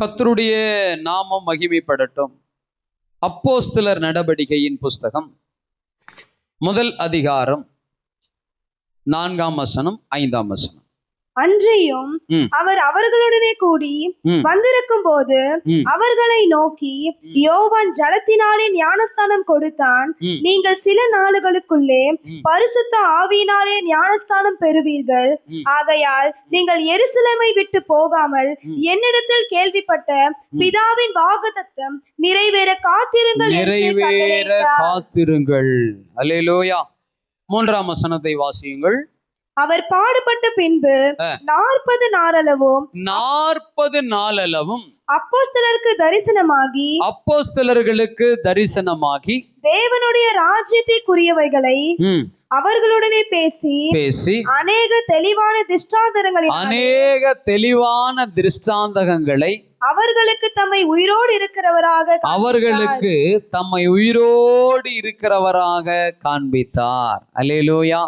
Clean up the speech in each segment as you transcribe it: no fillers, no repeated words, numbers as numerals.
கர்த்தருடைய நாமம் மகிமைப்படட்டும். அப்போஸ்தலர் நடபடிக்கையின் புஸ்தகம் முதல் அதிகாரம் 4ஆம் வசனம் 5ஆம் வசனம். அன்றியும் அவர் அவர்களுடனே கூடி வந்திருக்கும் போது அவர்களை நோக்கி, யோவான் ஜலத்தினாலே ஞானஸ்தானம் கொடுத்தான். நீங்கள் சில நாளுகளுக்குள்ளே பரிசுத்த ஆவியினாலே ஞானஸ்தானம் பெறுவீர்கள். ஆகையால் நீங்கள் எருசலேமை விட்டு போகாமல் என்னிடத்தில் கேள்விப்பட்ட பிதாவின் வாக்குத்தத்தம் நிறைவேற காத்திருங்கள். அல்லேலூயா. 3ஆம் வசனத்தை வாசியுங்கள். அவர் பாடுபட்ட பின்பு 40 நாளளவும் அப்போஸ்தலர்களுக்கு தரிசனமாகி தேவனுடைய ராஜ்யத்திற்குரியவைகளை அவர்களுடனே பேசி அநேக தெளிவான திருஷ்டாந்தங்களை அவர்களுக்கு தம்மை உயிரோடு இருக்கிறவராக காண்பித்தார். அல்லேலூயா.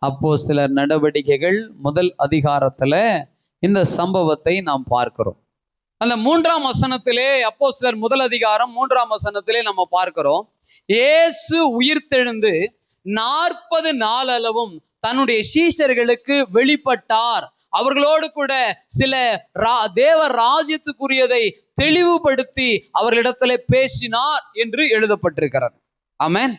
அப்போஸ்தலர் நடவடிக்கைகள் முதல் அதிகாரத்துல இந்த சம்பவத்தை நாம் பார்க்கிறோம். அந்த 3ஆம் வசனத்திலே, அப்போஸ்தலர் முதல் அதிகாரம் 3ஆம் வசனத்திலே நம்ம பார்க்கிறோம், இயேசு உயிர்த்தெழுந்து 40 நாளளவும் தன்னுடைய சீஷர்களுக்கு வெளிப்பட்டார். அவர்களோடு கூட சில தேவ ராஜ்யத்துக்குரியதை தெளிவுபடுத்தி அவர்களிடத்திலே பேசினார் என்று எழுதப்பட்டிருக்கிறது. ஆமென்.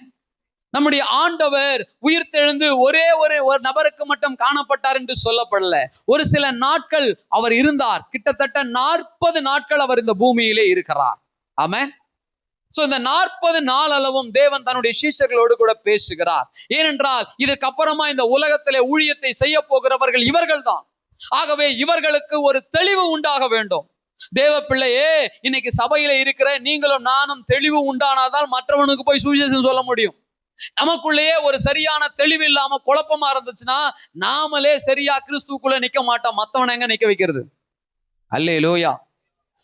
நம்முடைய ஆண்டவர் உயிர்த்தெழுந்து ஒரே ஒரு நபருக்கு மட்டும் காணப்பட்டார் என்று சொல்லப்படல. ஒரு சில நாட்கள் அவர் இருந்தார். கிட்டத்தட்ட 40 நாட்கள் அவர் இந்த பூமியிலே இருக்கிறார். ஆமென். சோ இந்த 40 நாளளவும் தேவன் தன்னுடைய சீஷர்களோடு கூட பேசுகிறார். ஏனென்றால் இதற்கு அப்புறமா இந்த உலகத்திலே ஊழியத்தை செய்ய போகிறவர்கள் இவர்கள் தான். ஆகவே இவர்களுக்கு ஒரு தெளிவு உண்டாக வேண்டும். தேவ பிள்ளையே, இன்னைக்கு சபையில இருக்கிற நீங்களும் நானும் தெளிவு உண்டானாதான் மற்றவனுக்கு போய் சுவிசேஷம் சொல்ல முடியும். நமக்குள்ளேயே ஒரு சரியான தெளிவு இல்லாம குழப்பமா இருந்துச்சுன்னா நாமளே சரியா கிறிஸ்துக்குள்ள நிக்க மாட்டோம். மத்தவனை எங்க நிக்க வைக்கிறது? அல்லேலூயா.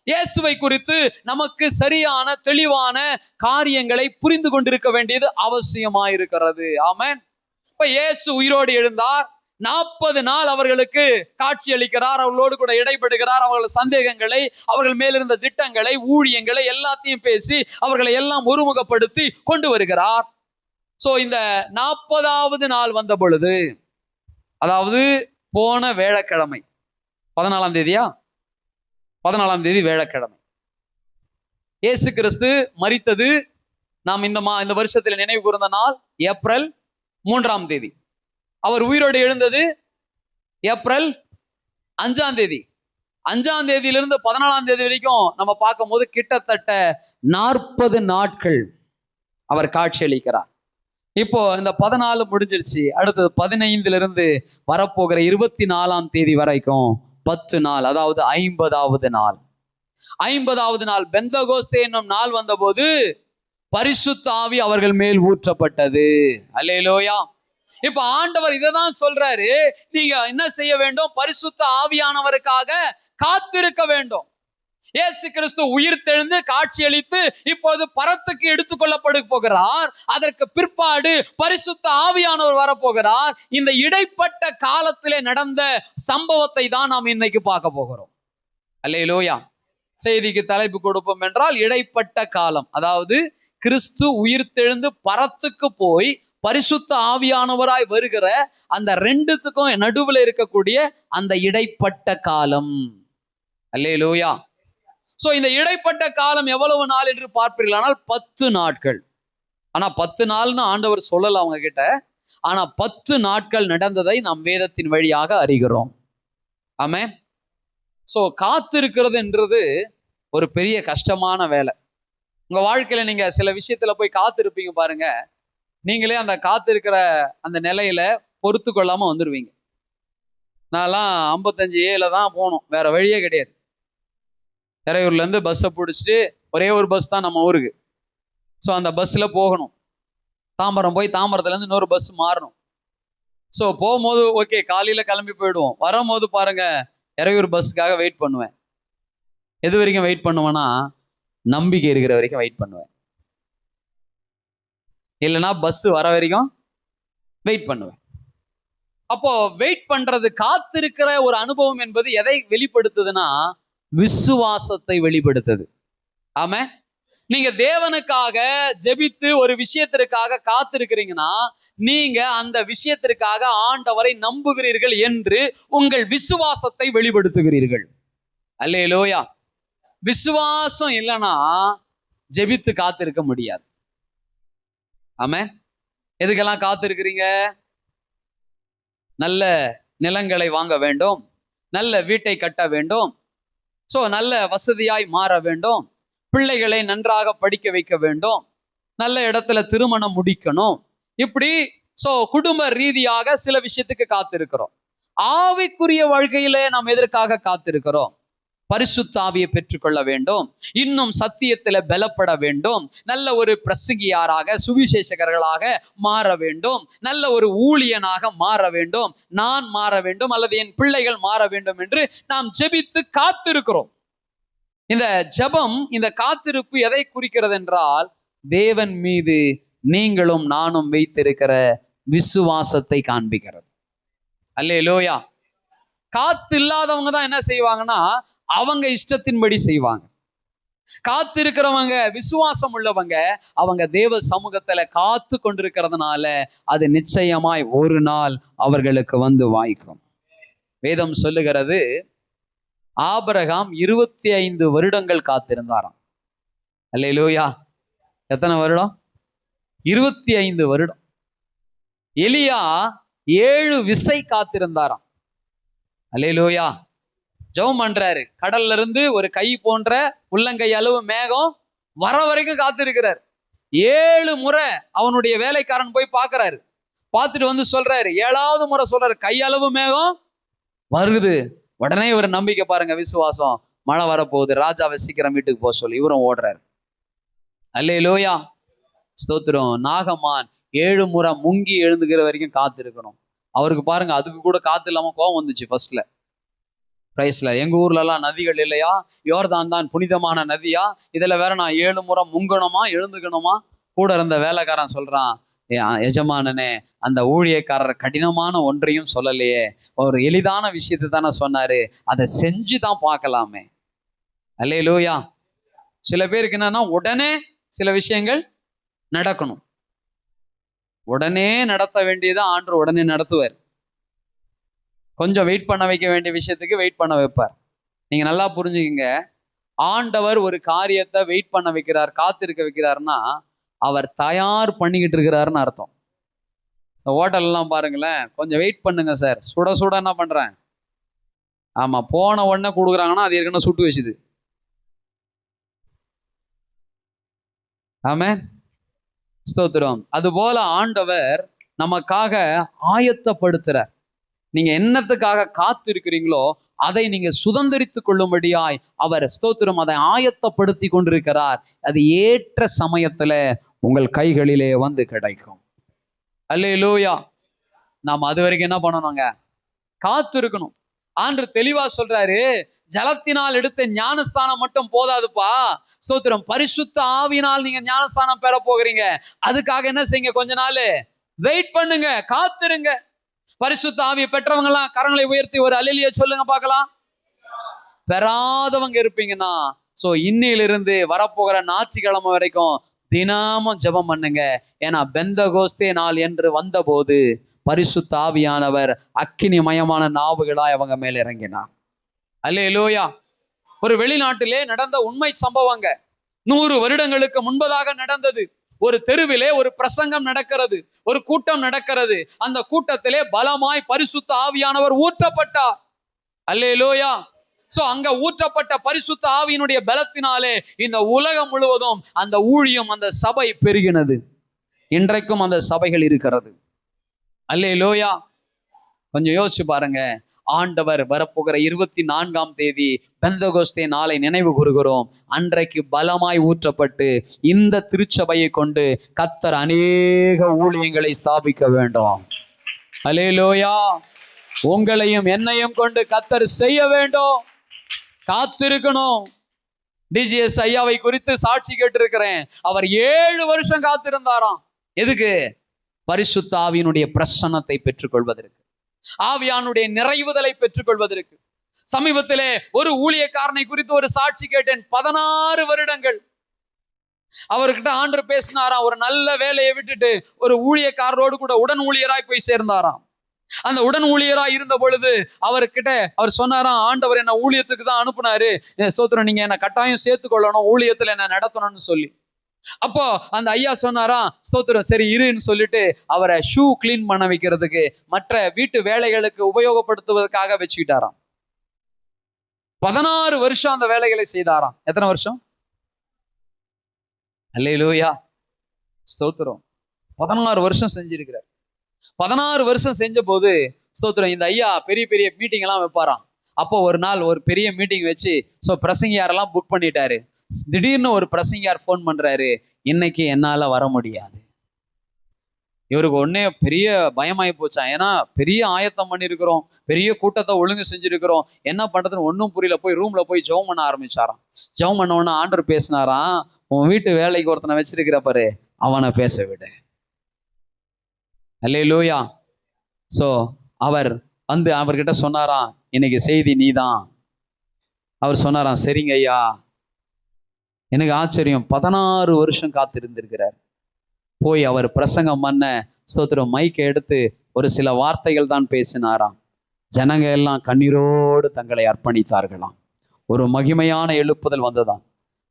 இயேசுவை குறித்து நமக்கு சரியான தெளிவான காரியங்களை புரிந்து கொண்டிருக்க வேண்டியது அவசியமாயிருக்கிறது. ஆமென். இப்ப இயேசு உயிரோடு எழுந்தார். 40 நாள் அவர்களுக்கு காட்சி அளிக்கிறார். அவர்களோடு கூட இடைபடுகிறார். அவர்கள் சந்தேகங்களை, அவர்கள் மேலிருந்த திட்டங்களை, ஊழியங்களை எல்லாத்தையும் பேசி அவர்களை எல்லாம் ஒருமுகப்படுத்தி கொண்டு வருகிறார். சோ இந்த 40ஆவது நாள் வந்த பொழுது, அதாவது போன வேளக்கிழமை 14ஆம் தேதியா, 14ஆம் தேதி வேளக்கிழமை, இயேசு கிறிஸ்து மரித்தது நாம் இந்த வருஷத்துல நினைவு கூர்ந்த நாள் ஏப்ரல் 3ஆம் தேதி. அவர் உயிரோடு எழுந்தது ஏப்ரல் 5ஆம் தேதி. 5ஆம் தேதியிலிருந்து 14ஆம் தேதி வரைக்கும் நம்ம பார்க்கும் போது கிட்டத்தட்ட 40 நாட்கள் அவர் காட்சி அளிக்கிறார். இப்போ இந்த 14 முடிஞ்சிருச்சு. அடுத்தது 15 வரப்போகிற 24ஆம் தேதி வரைக்கும் 10 நாள், அதாவது 50ஆவது நாள். 50ஆவது நாள் பெந்தகோஸ்தே என்னும் நாள் வந்தபோது பரிசுத்த ஆவி அவர்கள் மேல் ஊற்றப்பட்டது. அல்லேலூயா. இப்ப ஆண்டவர் இதைதான் சொல்றாரு, நீங்க என்ன செய்ய வேண்டும்? பரிசுத்த ஆவியானவருக்காக காத்திருக்க வேண்டும். இயேசு கிறிஸ்து உயிர்த்தெழுந்து காட்சி அளித்து இப்போது பரத்துக்கு எடுத்துக்கொள்ளப்பட போகிறார். அதற்கு பிற்பாடு பரிசுத்த ஆவியானவர் வரப்போகிறார். இந்த இடைப்பட்ட காலத்திலே நடந்த சம்பவத்தை தான் நாம் இன்னைக்கு பார்க்க போகிறோம். அல்லேலூயா. செய்திக்கு தலைப்பு கொடுப்போம் என்றால் இடைப்பட்ட காலம், அதாவது கிறிஸ்து உயிர்த்தெழுந்து பரத்துக்கு போய் பரிசுத்த ஆவியானவராய் வருகிற அந்த ரெண்டுத்துக்கும் நடுவில் இருக்கக்கூடிய அந்த இடைப்பட்ட காலம். அல்லேலூயா. சோ இந்த இடைப்பட்ட காலம் எவ்வளவு நாள் என்று பார்ப்பீர்களானால் 10 நாட்கள். ஆனா 10 நாள்னு ஆண்டவர் சொல்லல அவங்க கிட்ட. ஆனா 10 நாட்கள் நடந்ததை நாம் வேதத்தின் வழியாக அறிகிறோம். ஆமென். சோ காத்திருக்கிறதுன்றது ஒரு பெரிய கஷ்டமான வேலை. உங்க வாழ்க்கையில நீங்க சில விஷயத்துல போய் காத்திருப்பீங்க பாருங்க. நீங்களே அந்த காத்திருக்கிற அந்த நிலையில பொறுத்து கொள்ளாம வந்துடுவீங்க. நான்லாம் 55A தான் போகணும், வேற வழியே கிடையாது. திரையூர்ல இருந்து பஸ்ஸை பிடிச்சிட்டு, ஒரே ஒரு பஸ் தான் நம்ம ஊருக்கு. ஸோ அந்த பஸ்ல போகணும். தாம்பரம் போய் தாம்பரத்துல இருந்து இன்னொரு பஸ் மாறணும். ஸோ போகும்போது ஓகே, காலையில கிளம்பி போயிடுவோம். வரும்போது பாருங்க, இறையூர் பஸ்ஸுக்காக வெயிட் பண்ணுவேன். எது வரைக்கும் வெயிட் பண்ணுவேன்னா, நம்பிக்கை இருக்கிற வரைக்கும் வெயிட் பண்ணுவேன். இல்லைன்னா பஸ் வர வரைக்கும் வெயிட் பண்ணுவேன். அப்போ வெயிட் பண்றது, காத்திருக்கிற ஒரு அனுபவம் என்பது எதை வெளிப்படுத்துதுன்னா, விசுவாசத்தை வெளிப்படுத்துது. ஆமென். நீங்க தேவனுக்காக ஜெபித்து ஒரு விஷயத்திற்காக காத்திருக்கிறீங்கன்னா, நீங்க அந்த விஷயத்திற்காக ஆண்டவரை நம்புகிறீர்கள் என்று உங்கள் விசுவாசத்தை வெளிப்படுத்துகிறீர்கள். அல்லேலூயா. விசுவாசம் இல்லைன்னா ஜெபித்து காத்திருக்க முடியாது. ஆமென். எதுக்கெல்லாம் காத்திருக்கிறீங்க? நல்ல நிலங்களை வாங்க வேண்டும், நல்ல வீட்டை கட்ட வேண்டும், நல்ல வசதியாய் மாற வேண்டும், பிள்ளைகளை நன்றாக படிக்க வைக்க வேண்டும், நல்ல இடத்துல திருமணம் முடிக்கணும். இப்படி குடும்ப ரீதியாக சில விஷயத்துக்கு காத்திருக்கிறோம். ஆவிக்குரிய வாழ்க்கையில நாம் எதற்காக காத்திருக்கிறோம்? பரிசுத்த ஆவியை பெற்றுக்கொள்ள வேண்டும், இன்னும் சத்தியத்துல பலப்பட வேண்டும், நல்ல ஒரு பிரசங்கியாராக சுவிசேஷகர்களாக மாற வேண்டும், நல்ல ஒரு ஊழியனாக மாற வேண்டும், நான் மாற வேண்டும் அல்லது என் பிள்ளைகள் மாற வேண்டும் என்று நாம் ஜெபித்து காத்திருக்கிறோம். இந்த ஜெபம், இந்த காத்திருப்பு எதை குறிக்கிறது என்றால், தேவன் மீது நீங்களும் நானும் வைத்திருக்கிற விசுவாசத்தை காண்பிக்கிறது. அல்லேலூயா. காத்து இல்லாதவங்க தான் என்ன செய்வாங்கன்னா, அவங்க இஷ்டத்தின்படி செய்வாங்க. காத்திருக்கிறவங்க, விசுவாசம் உள்ளவங்க, அவங்க தேவ சமூகத்துல காத்து கொண்டிருக்கிறதுனால அது நிச்சயமாய் ஒரு நாள் அவர்களுக்கு வந்து வாய்க்கும். வேதம் சொல்லுகிறது, ஆபிரகாம் 25 வருடங்கள் காத்திருந்தாராம். அல்லேலூயா. எத்தனை வருடம்? 25 வருடம். எலியா 7 விசை காத்திருந்தாராம். அல்லேலூயா. ஜெபம் பண்றாரு. கடல்ல இருந்து ஒரு கை போன்ற உள்ளங்கை அளவு மேகம் வர வரைக்கும் காத்திருக்கிறார். 7 முறை அவனுடைய வேலைக்காரன் போய் பார்க்கிறாரு. பார்த்துட்டு வந்து சொல்றாரு, 7வது முறை சொல்றாரு, கையளவு மேகம் வருது. உடனே இவர் நம்பிக்கை பாருங்க, விசுவாசம். மழை வரப்போகுது, ராஜாவை சீக்கிரம் வீட்டுக்கு போக சொல்லி இவரும் ஓடுறாரு. அல்லேலூயா. ஸ்தோத்திரம். நாகமான் 7 முறை முங்கி எழுந்துக்கிற வரைக்கும் காத்திருக்கணும். அவருக்கு பாருங்க, அதுக்கு கூட காத்து இல்லாம கோவம் வந்துச்சு ஃபர்ஸ்ட்ல. பிரைஸ்ல. எங்க ஊர்ல எல்லாம் நதிகள் இல்லையா? யோர்தான் தான் புனிதமான நதியா? இதுல வேற நான் 7 முறை முங்கணுமா, எழுந்துக்கணுமா? கூட இருந்த வேலைக்காரன் சொல்றான், எஜமானனே, அந்த ஊழியக்காரர் கடினமான ஒன்றையும் சொல்லலையே, ஒரு எளிதான விஷயத்தை தானே சொன்னாரு, அதை செஞ்சு தான் பார்க்கலாமே. அல்லேலூயா. சில பேருக்கு என்னன்னா, உடனே சில விஷயங்கள் நடக்கணும். உடனே நடத்த வேண்டியதை ஆண்டவர் உடனே நடத்துவார். கொஞ்சம் வெயிட் பண்ண வைக்க வேண்டிய விஷயத்துக்கு வெயிட் பண்ண வைப்பார். நீங்க நல்லா புரிஞ்சுக்கங்க, ஆண்டவர் ஒரு காரியத்தை வெயிட் பண்ண வைக்கிறார், காத்திருக்க வைக்கிறாருன்னா அவர் தயார் பண்ணிக்கிட்டு இருக்கிறாருன்னு அர்த்தம். இந்த ஹோட்டல்லாம் பாருங்களேன், கொஞ்சம் வெயிட் பண்ணுங்க சார், சுட சுட என்ன பண்றேன், ஆமா, போன உடனே கொடுக்குறாங்கன்னா அது ஏற்கனவே சுட்டு வச்சுது. ஆமென். ஸ்தோத்திரம். அதுபோல ஆண்டவர் நமக்காக ஆயத்தப்படுத்துறார். நீங்க என்னத்துக்காக காத்து இருக்கிறீங்களோ அதை நீங்க சுதந்திரித்து கொள்ளும்படியாய் அவர், ஸ்தோத்திரம், அதை ஆயத்தப்படுத்தி கொண்டிருக்கிறார். அது ஏற்ற சமயத்துல உங்கள் கைகளிலே வந்து கிடைக்கும். அல்லேலூயா. நாம் அது வரைக்கும் என்ன பண்ணணுங்க? காத்து இருக்கணும். ஆண்டவர் தெளிவா சொல்றாரு, ஜலத்தினால் எடுத்த ஞானஸ்தானம் மட்டும் போதாதுப்பா, ஸ்தோத்திரம், பரிசுத்த ஆவியினால் நீங்க ஞானஸ்தானம் பெற போகிறீங்க. அதுக்காக என்ன செய்யுங்க? கொஞ்ச நாள் வெயிட் பண்ணுங்க, காத்திருங்க. பரிசுத்த ஆவியை பெற்றவங்க எல்லாம் கரங்களை உயர்த்தி ஒரு அல்லேலூயா சொல்லுங்க பார்க்கலாம். பெறாதவங்க இருப்பீங்கன்னா, இன்னிலிருந்து வரப்போகிற ஞாயிற்றுக்கிழமை வரைக்கும் தினமும் ஜெபம் பண்ணுங்க. ஏன்னா பெந்தகோஸ்தே நாள் என்று வந்தபோது பரிசுத்த ஆவியானவர் அக்கினிமயமான நாவுகளாய் அவங்க மேல இறங்கினார். அல்லேலூயா. ஒரு வெளிநாட்டிலே நடந்த உண்மை சம்பவங்க. 100 வருடங்களுக்கு முன்பதாக நடந்தது. ஒரு தெருவிலே ஒரு பிரசங்கம் நடக்கிறது, ஒரு கூட்டம் நடக்கிறது. அந்த கூட்டத்திலே பலமாய் பரிசுத்த ஆவியானவர் ஊற்றப்பட்டார். அல்லேலூயா. அங்க ஊற்றப்பட்ட பரிசுத்த ஆவியினுடைய பலத்தினாலே இந்த உலகம் முழுவதும் அந்த ஊழியம், அந்த சபை பெருகினது. இன்றைக்கும் அந்த சபைகள் இருக்கிறது. அல்லேலூயா. கொஞ்சம் யோசிச்சு பாருங்க. ஆண்டவர் வரப்போகிற 24ஆம் தேதி பெந்தகோஸ்தே நாளை நினைவு கூறுகிறோம். அன்றைக்கு பலமாய் ஊற்றப்பட்டு இந்த திருச்சபையை கொண்டு கர்த்தர் அநேக ஊழியங்களை ஸ்தாபிக்க வேண்டும். அல்லேலூயா. உங்களையும் என்னையும் கொண்டு கர்த்தர் செய்ய வேண்டும். காத்திருக்கணும். டிஜிஎஸ் ஐயாவை குறித்து சாட்சி கேட்டிருக்கிறேன். அவர் 7 வருஷம் காத்திருந்தாராம். எதுக்கு? பரிசுத்த ஆவியினுடைய பிரசன்னத்தை பெற்றுக்கொள்வதற்கு, ஆவியானுடைய நிறைவுதலை பெற்றுக்கொள்வதற்கு. சமீபத்திலே ஒரு ஊழியக்காரனை குறித்து ஒரு சாட்சி கேட்டேன். 16 வருடங்கள் அவர்கிட்ட ஆண்டவர் பேசினாராம். ஒரு நல்ல வேலையை விட்டுட்டு ஒரு ஊழியக்காரரோடு கூட உடன் ஊழியராய் போய் சேர்ந்தாராம். அந்த உடன் ஊழியராய் இருந்த பொழுது அவர்கிட்ட அவர் சொன்னாராம், ஆண்டவர் என்ன ஊழியத்துக்கு தான் அனுப்புனாரு, சோத்திரம், நீங்க என்ன கட்டாயம் சேர்த்துக்கொள்ளணும், ஊழியத்துல என்ன நடத்தணும்னு சொல்லி. அப்போ அந்த ஐயா சொன்னாராம், ஸ்தோத்திரம், சரி இருன்னு சொல்லிட்டு அவரை ஷூ கிளீன் பண்ண வைக்கிறதுக்கு, மற்ற வீட்டு வேலைகளுக்கு உபயோகப்படுத்துவதற்காக வச்சுக்கிட்டாராம். 16 வருஷம் அந்த வேலைகளை செய்தாராம். எத்தனை வருஷம்? அல்லேலூயா, ஸ்தோத்திரம். 16 வருஷம் செஞ்சிருக்கிறார். 16 வருஷம் செஞ்ச போது ஸ்தோத்திரம், இந்த ஐயா பெரிய பெரிய மீட்டிங் எல்லாம் வைப்பாராம். அப்போ ஒரு நாள் ஒரு பெரிய மீட்டிங் வச்சு பிரசங்கியாரெல்லாம் புக் பண்ணிட்டாரு. திடீர்னு ஒரு பிரசங்கியார் ஃபோன் பண்றாரு, இன்னைக்கு என்னால வர முடியாது. இவருக்கு ஒன்னே பெரிய பயமாயி போச்சான். ஏன்னா பெரிய ஆயத்தம் பண்ணியிருக்கிறோம், பெரிய கூட்டத்தை ஒழுங்கு செஞ்சிருக்கிறோம், என்ன பண்றதுன்னு ஒன்றும் புரியல. போய் ரூம்ல போய் ஜெபம் பண்ண ஆரம்பிச்சாராம். ஜெபம் பண்ண உடனே ஆண்டவர் பேசினாராம், உன் வீட்டு வேலைக்கு ஒருத்தனை வச்சிருக்கிற பாரு, அவனை பேச விடு. அல்லேலூயா. சோ அவர் வந்து அவர்கிட்ட சொன்னாராம், இன்னைக்கு செய்தி நீதான். அவர் சொன்னாராம், சரிங்க ஐயா. எனக்கு ஆச்சரியம், 16 வருஷம் காத்திருந்திருக்கிறார். போய் அவர் பிரசங்கம் பண்ண, ஸ்தோத்திரம், மைக்கை எடுத்து ஒரு சில வார்த்தைகள் தான் பேசினாராம். ஜனங்க எல்லாம் கண்ணீரோடு தங்களை அர்ப்பணித்தார்களாம். ஒரு மகிமையான எழுப்புதல் வந்ததாம்.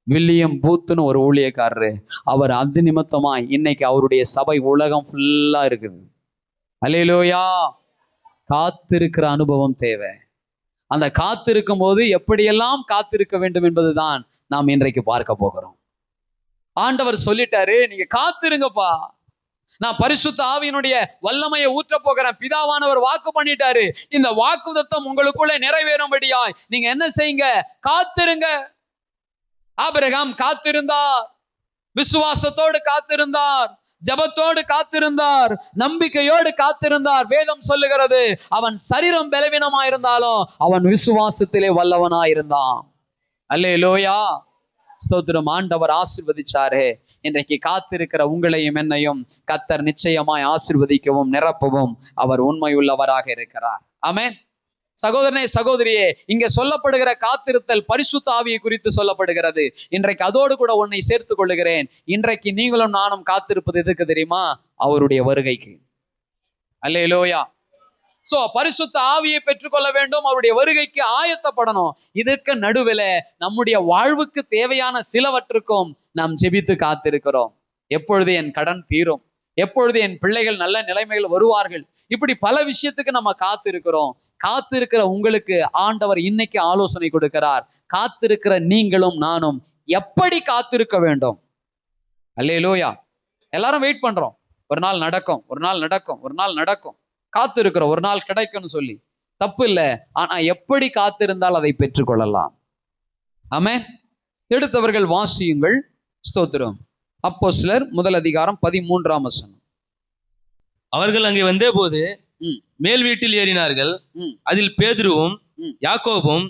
வில்லியம் பூத்துன்னு ஒரு ஊழியக்காரரு, அவர் அந்த நிமித்தமாய் இன்னைக்கு அவருடைய சபை உலகம் ஃபுல்லா இருக்குது. அல்லேலூயா. காத்திருக்கிற அனுபவம் தேவை. அந்த காத்திருக்கும் போது எப்படியெல்லாம் காத்திருக்க வேண்டும் என்பதுதான் நாம் இன்றைக்கு பார்க்க போகிறோம். ஆண்டவர் சொல்லிட்டாரு, நீங்க காத்திருங்கப்பா, நான் பரிசுத்த ஆவியினுடைய வல்லமையை ஊற்ற போகிறேன். பிதாவானவர் வாக்கு பண்ணிட்டாரு. இந்த வாக்குத்தத்தம் உங்களுக்குள்ள நிறைவேறும்படியாய் நீங்க என்ன செய்யுங்க? காத்திருங்க. ஆபிரகாம் காத்திருந்தார், விசுவாசத்தோடு காத்திருந்தார், ஜபத்தோடு காத்திருந்தார், நம்பிக்கையோடு காத்திருந்தார். வேதம் சொல்லுகிறது, அவன் சரீரம் பலவீனமாயிருந்தாலும் அவன் விசுவாசத்திலே வல்லவனாயிருந்தான். அல்லேலூயா, ஸ்தோத்திரம். ஆண்டவர் ஆசீர்வதிச்சாரே. இன்றைக்கு காத்திருக்கிற உங்களையும் என்னையும் கர்த்தர் நிச்சயமாய் ஆசீர்வதிக்கவும் நிரப்பவும் அவர் உண்மையுள்ளவராக இருக்கிறார். ஆமென். சகோதரனே, சகோதரியே, இங்க சொல்லப்படுகிற காத்திருத்தல் பரிசுத்த ஆவியை குறித்து சொல்லப்படுகிறது. இன்றைக்கு அதோடு கூட உன்னை சேர்த்துக் கொள்ளுகிறேன். இன்றைக்கு நீங்களும் நானும் காத்திருப்பது எதுக்கு தெரியுமா? அவருடைய வருகைக்கு. அல்லேலூயா. சோ பரிசுத்த ஆவியை பெற்றுக்கொள்ள வேண்டும், அவருடைய வருகைக்கு ஆயத்தப்படணும். இதற்கு நடுவில் நம்முடைய வாழ்வுக்கு தேவையான சிலவற்றுக்கும் நாம் ஜெபித்து காத்திருக்கிறோம். எப்பொழுது என் கடன் தீரும், எப்பொழுது என் பிள்ளைகள் நல்ல நிலைமைகள் வருவார்கள், இப்படி பல விஷயத்துக்கு நம்ம காத்திருக்கிறோம். காத்திருக்கிற உங்களுக்கு ஆண்டவர் இன்னைக்கு ஆலோசனை கொடுக்கிறார். காத்திருக்கிற நீங்களும் நானும் எப்படி காத்திருக்க வேண்டும்? அல்லேலூயா. எல்லாரும் வெயிட் பண்றோம். ஒரு நாள் நடக்கும், ஒரு நாள் நடக்கும், ஒரு நாள் நடக்கும், காத்திருக்கிறோம், ஒரு நாள் கிடைக்கும்னு சொல்லி. தப்பு இல்லை. ஆனா எப்படி காத்திருந்தால் அதை பெற்றுக்கொள்ளலாம். ஆமென். எடுத்தவர்கள் வாசியுங்கள். ஸ்தோத்திரம். அப்போஸ்தலர் முதல் அதிகாரம் 13ஆம் வசனம். அவர்கள் அங்கே வந்த போது மேல் வீட்டில் ஏறினார்கள். அதில் பேதுருவும் யாக்கோபும்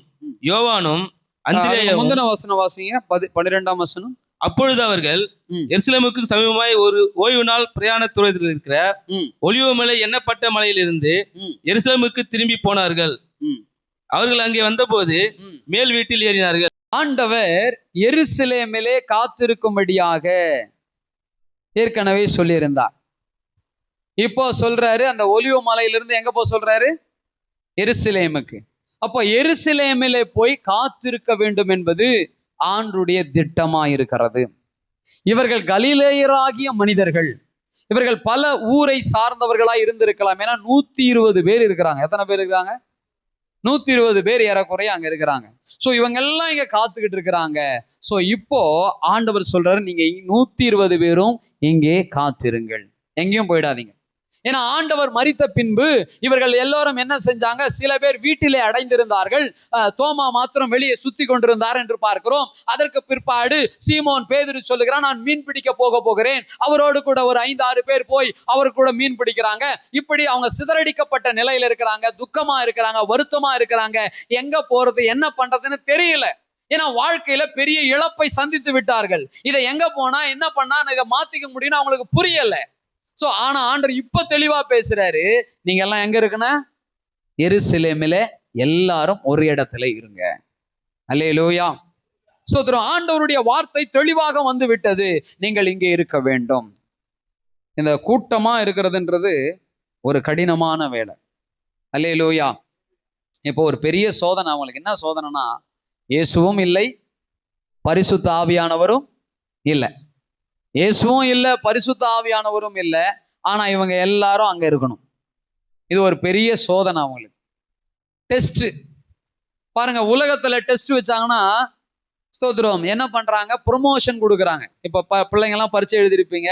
யோவானும் அந்திரேயாவும். முந்தின வசனம் வாசிங்க, 12ஆம் வசனம். அப்பொழுது அவர்கள் எருசலேமுக்கு சமீபமாய் ஒரு ஓய்வு நாள் பிரயாண தூரத்தில் இருக்கிற ஒலிவ மலை எண்ணப்பட்ட மலையிலிருந்து எருசலேமுக்கு திரும்பி போனார்கள். அவர்கள் அங்கே வந்தபோது மேல் வீட்டில் ஏறினார்கள். ஆண்டவர் எருசலேமிலே காத்திருக்கும்படியாக ஏற்கனவே சொல்லியிருந்தார். இப்போ சொல்றாரு, அந்த ஒலிவ மலையிலிருந்து எங்க போ சொல்றாரு? எருசலேமுக்கு. அப்போ எருசலேமிலே போய் காத்திருக்க வேண்டும் என்பது ஆண்டுடைய திட்டமா இருக்கிறது. இவர்கள் கலிலேயராகிய மனிதர்கள். இவர்கள் பல ஊரை சார்ந்தவர்களாய் இருந்திருக்கலாம். ஏன்னா 120 பேர் இருக்கிறாங்க. எத்தனை பேர் இருக்கிறாங்க? 120 பேர் ஏறக்குறைய அங்க இருக்கிறாங்க. சோ இவங்க எல்லாம் இங்க காத்துக்கிட்டு இருக்கிறாங்க. சோ இப்போ ஆண்டவர் சொல்றாரு, நீங்க 120 பேரும் இங்கே காத்திருங்கள், எங்கேயும் போயிடாதீங்க. ஏன்னா ஆண்டவர் மரித்த பின்பு இவர்கள் எல்லோரும் என்ன செஞ்சாங்க? சில பேர் வீட்டிலே அடைந்திருந்தார்கள். தோமா மாத்திரம் வெளியே சுத்தி கொண்டிருந்தார் என்று பார்க்கிறோம். அதற்கு பிற்பாடு சீமோன் பேதுரு சொல்லுகிறான், நான் மீன் பிடிக்க போகிறேன். அவரோடு கூட ஒரு 5-6 பேர் போய் அவர் கூட மீன் பிடிக்கிறாங்க. இப்படி அவங்க சிதறடிக்கப்பட்ட நிலையில இருக்கிறாங்க, துக்கமா இருக்கிறாங்க, வருத்தமா இருக்கிறாங்க. எங்க போறது, என்ன பண்றதுன்னு தெரியல. ஏன்னா வாழ்க்கையில பெரிய இழப்பை சந்தித்து விட்டார்கள். இதை எங்க போனா என்ன பண்ணா இதை மாத்திக்க முடியும்னு அவங்களுக்கு புரியல. சோ ஆனா ஆண்டவர் இப்ப தெளிவா பேசுறாரு, நீங்க எல்லாம் எங்க இருக்குன்னா எருசலேமிலே எல்லாரும் ஒரு இடத்துல இருங்க. அல்லேலூயா. ஸ்தோத்திரம். ஆண்டவருடைய வார்த்தை தெளிவாக வந்து விட்டது, நீங்கள் இங்கே இருக்க வேண்டும். இந்த கூட்டமா இருக்கிறதுன்றது ஒரு கடினமான வேலை. அல்லேலூயா. இப்போ ஒரு பெரிய சோதனை அவங்களுக்கு. என்ன சோதனைனா, இயேசுவும் இல்லை, பரிசுத்த ஆவியானவரும் இல்லை. இயேசுவும் இல்லை, பரிசுத்த ஆவியானவரும் இல்லை. ஆனா இவங்க எல்லாரும் அங்க இருக்கணும். இது ஒரு பெரிய சோதனை அவங்களுக்கு. டெஸ்ட் பாருங்க, உலகத்துல டெஸ்ட் வச்சாங்கன்னா ஸ்தோத்திரம் என்ன பண்றாங்க, ப்ரொமோஷன் கொடுக்குறாங்க. இப்ப பிள்ளைங்கெல்லாம் பரீட்சை எழுதிருப்பீங்க,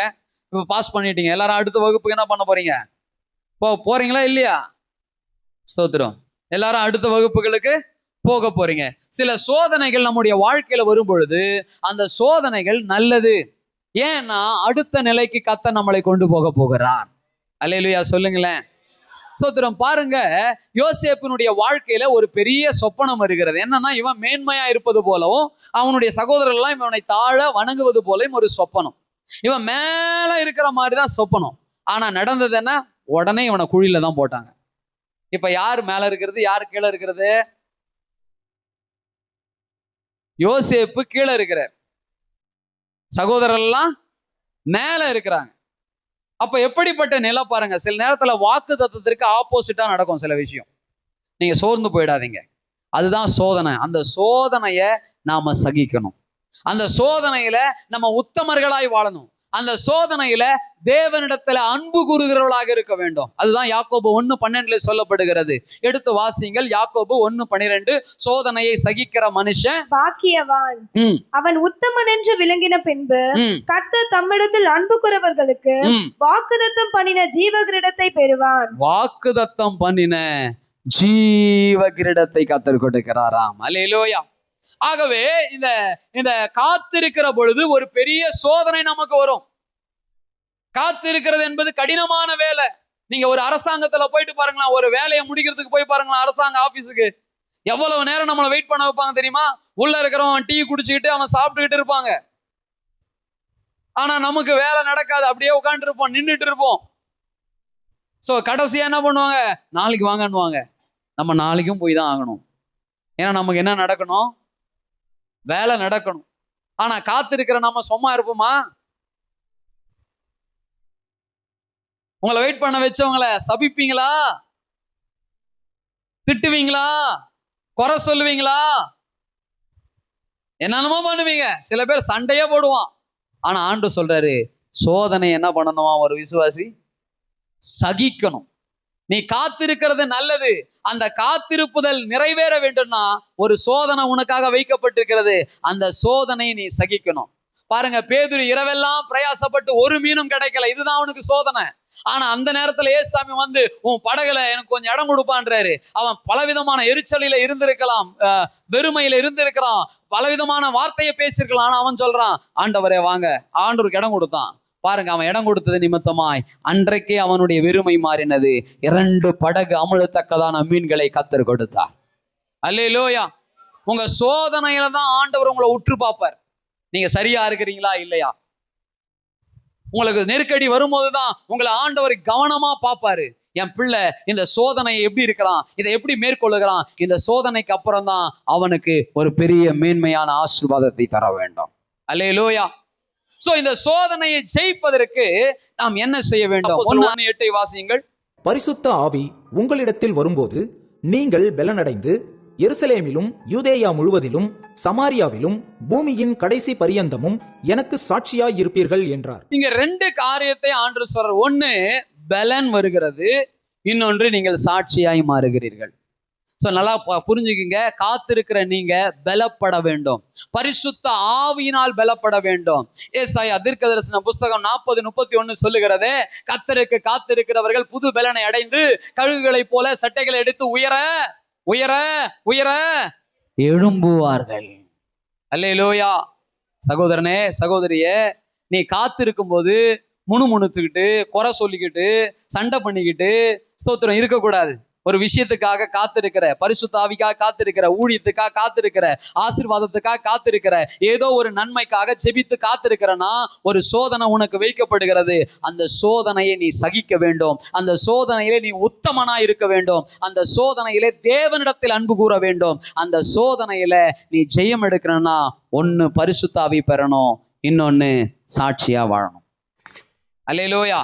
இப்ப பாஸ் பண்ணிட்டீங்க, எல்லாரும் அடுத்த வகுப்புக்கு என்ன பண்ண போறீங்க, போறீங்களா இல்லையா? ஸ்தோத்திரம். எல்லாரும் அடுத்த வகுப்புகளுக்கு போக போறீங்க. சில சோதனைகள் நம்முடைய வாழ்க்கையில வரும் பொழுது அந்த சோதனைகள் நல்லது. ஏன்னா அடுத்த நிலைக்கு கர்த்தர் நம்மளை கொண்டு போக போகிறார். அல்லேலூயா சொல்லுங்களேன். ஸ்தோத்திரம். பாருங்க, யோசேப்பினுடைய வாழ்க்கையில ஒரு பெரிய சொப்பனம் வருகிறது. என்னன்னா, இவன் மேன்மையா இருப்பது போலவும் அவனுடைய சகோதரர்கள் எல்லாம் இவனை தாழ வணங்குவது போலவும் ஒரு சொப்பனம். இவன் மேல இருக்கிற மாதிரிதான் சொப்பனம். ஆனா நடந்தது என்ன, உடனே இவனை குழியில தான் போட்டாங்க. இப்ப யார் மேல இருக்கிறது, யார் கீழே இருக்கிறது? யோசேப்பு கீழே இருக்கிறார், சகோதரர்கள் எல்லாம் மேல இருக்கிறாங்க. அப்ப எப்படிப்பட்ட நிலை பாருங்க. சில நேரத்துல வாக்கு தத்தத்திற்கு ஆப்போசிட்டா நடக்கும் சில விஷயம். நீங்க சோர்ந்து போயிடாதீங்க. அதுதான் சோதனை. அந்த சோதனைய நாம சகிக்கணும். அந்த சோதனையில நம்ம உத்தமர்களாய் வாழணும். அந்த சோதனையில தேவனிடத்துல அன்பு கூறுகிறவர்களாக இருக்க வேண்டும். அதுதான் யாக்கோபு 1:12 சொல்லப்படுகிறது. எடுத்து வாசிங்கள். யாக்கோபு 1:12. சோதனையை சகிக்கிற மனுஷன் பாக்கியவான், அவன் உத்தமன் என்று விளங்கின பின்பு கர்த்தர் தம்மிடத்தில் அன்பு கூறுகிறவர்களுக்கு வாக்குதத்தம் பண்ணின ஜீவ கிரீடத்தை பெறுவான். வாக்குதத்தம் பண்ணின ஜீவ கிரீடத்தை கர்த்தர் கொடுக்கிறாராம். அல்லேலூயா. ஆகவே இந்த காத்திருக்கிற பொழுது ஒரு பெரிய சோதனை நமக்கு வரும். காத்திருக்கிறது என்பது கடினமான வேலை. நீங்க ஒரு அரசாங்கத்துல போயிட்டு பாருங்களா, ஒரு வேலையை முடிக்கிறதுக்கு போய் பாருங்களா, அரசாங்க ஆபீஸுக்கு எவ்வளவு நேரம் நம்மளை வெயிட் பண்ண வைப்பாங்க தெரியுமா? உள்ள இருக்கிறவன் டீ குடிச்சுக்கிட்டு அவன் சாப்பிட்டுக்கிட்டு இருப்பாங்க. ஆனா நமக்கு வேலை நடக்காது, அப்படியே உட்காந்து இருப்போம், நின்றுட்டு இருப்போம். சோ கடைசியா என்ன பண்ணுவாங்க, நாளைக்கு வாங்கன்னுவாங்க. நம்ம நாளைக்கும் போய் தான் ஆகணும். ஏன்னா நமக்கு என்ன நடக்கணும், வேலை நடக்கணும். ஆனா காத்திருக்கிற நம்ம சும்மா இருப்போமா? உங்களை வெயிட் பண்ண வச்சவங்களை சபிப்பீங்களா, திட்டுவீங்களா, குறை சொல்லுவீங்களா, என்னென்னமோ பண்ணுவீங்க. சில பேர் சண்டையே போடுவான். ஆனா ஆண்டு சொல்றாரு, சோதனை என்ன பண்ணணுமா ஒரு விசுவாசி? சகிக்கணும். நீ காத்திருக்கிறது நல்லது. அந்த காத்திருப்புதல் நிறைவேற வேண்டும்னா ஒரு சோதனை உனக்காக வைக்கப்பட்டிருக்கிறது. அந்த சோதனையை நீ சகிக்கணும். பாருங்க, பேதுரு இரவெல்லாம் பிரயாசப்பட்டு ஒரு மீனும் கிடைக்கல. இதுதான் அவனுக்கு சோதனை. ஆனா அந்த நேரத்துல ஏசாமி வந்து, உன் படகுல எனக்கு கொஞ்சம் இடம் கொடுப்பான்றாரு. அவன் பலவிதமான எரிச்சலில இருந்திருக்கலாம், வெறுமையில இருந்திருக்கிறான், பலவிதமான வார்த்தையை பேசியிருக்கலாம். ஆனா அவன் சொல்றான், ஆண்டவரே வாங்க. ஆண்டவருக்கு இடம் கொடுத்தான். பாருங்க, அவன் இடம் கொடுத்தது நிமித்தமாய் அன்றைக்கே அவனுடைய வெறுமை மாறினது. 2 படகு அமிழத்தக்கதான மீன்களை கர்த்தர் கொடுத்தார். அல்லேலூயா. உங்க சோதனையில தான் ஆண்டவர் உங்களை உற்று பார்ப்பார். நீங்க சரியா இருக்கிறீங்களா இல்லையா? உங்களுக்கு நெருக்கடி வரும்போதுதான் உங்களை ஆண்டவர் கவனமா பார்ப்பாரு. என் பிள்ளை இந்த சோதனையை எப்படி இருக்கிறான், இதை எப்படி மேற்கொள்ளுகிறான். இந்த சோதனைக்கு அப்புறம் தான் அவனுக்கு ஒரு பெரிய மேன்மையான ஆசீர்வாதத்தை தர வேண்டும். அல்லேலூயா. சோ இந்த சோதனையை ஜெயிப்பதற்கு நாம் என்ன செய்ய வேண்டும்? 1:8 வாசியுங்கள். பரிசுத்த ஆவி உங்களிடத்தில் வரும்போது நீங்கள் பெலனடைந்து எருசலேமிலும் யூதேயா முழுவதிலும் சமாரியாவிலும் பூமியின் கடைசி பரியந்தமும் எனக்கு சாட்சியாய் இருப்பீர்கள் என்றார். இங்க 2 காரியத்தை ஆண்டவர் சொல்றார். ஒன்னு பலன் வருகிறது, இன்னொன்று நீங்கள் சாட்சியாய் மாறுகிறீர்கள். சோ நல்லா புரிஞ்சுக்குங்க. காத்திருக்கிற நீங்க பலப்பட வேண்டும், பரிசுத்த ஆவியினால் பலப்பட வேண்டும். ஏசாயா தீர்க்கதரிசன புஸ்தகம் 40:31 சொல்லுகிறதே, கர்த்தருக்கு காத்திருக்கிறவர்கள் புது பலனை அடைந்து கழுகுகளை போல சட்டைகளை எடுத்து உயர உயர உயர எழும்புவார்கள். அல்லேலூயா. சகோதரனே சகோதரியே, நீ காத்திருக்கும் போது முணுமுணுத்துக்கிட்டு குறை சொல்லிக்கிட்டு சண்டை பண்ணிக்கிட்டு ஸ்தோத்திரம் இருக்கக்கூடாது. ஒரு விஷயத்துக்காக காத்திருக்கிற, பரிசுத்த ஆவிக்காக காத்திருக்கிற, ஊழியத்துக்காக காத்திருக்கிற, ஆசீர்வாதத்துக்காக காத்திருக்கிற, ஏதோ ஒரு நன்மைக்காக ஜெபித்து காத்திருக்கிறனா ஒரு சோதனை உனக்கு வைக்கப்படுகிறது. அந்த சோதனையை நீ சகிக்க வேண்டும். அந்த சோதனையிலே நீ உத்தமனா இருக்க வேண்டும். அந்த சோதனையிலே தேவனிடத்தில் அன்பு கூற வேண்டும். அந்த சோதனையில நீ ஜெயம் எடுக்கணும்னா ஒன்னு பரிசுத்த ஆவி பெறணும், இன்னொன்னு சாட்சியா வாழணும். அல்லேலூயா.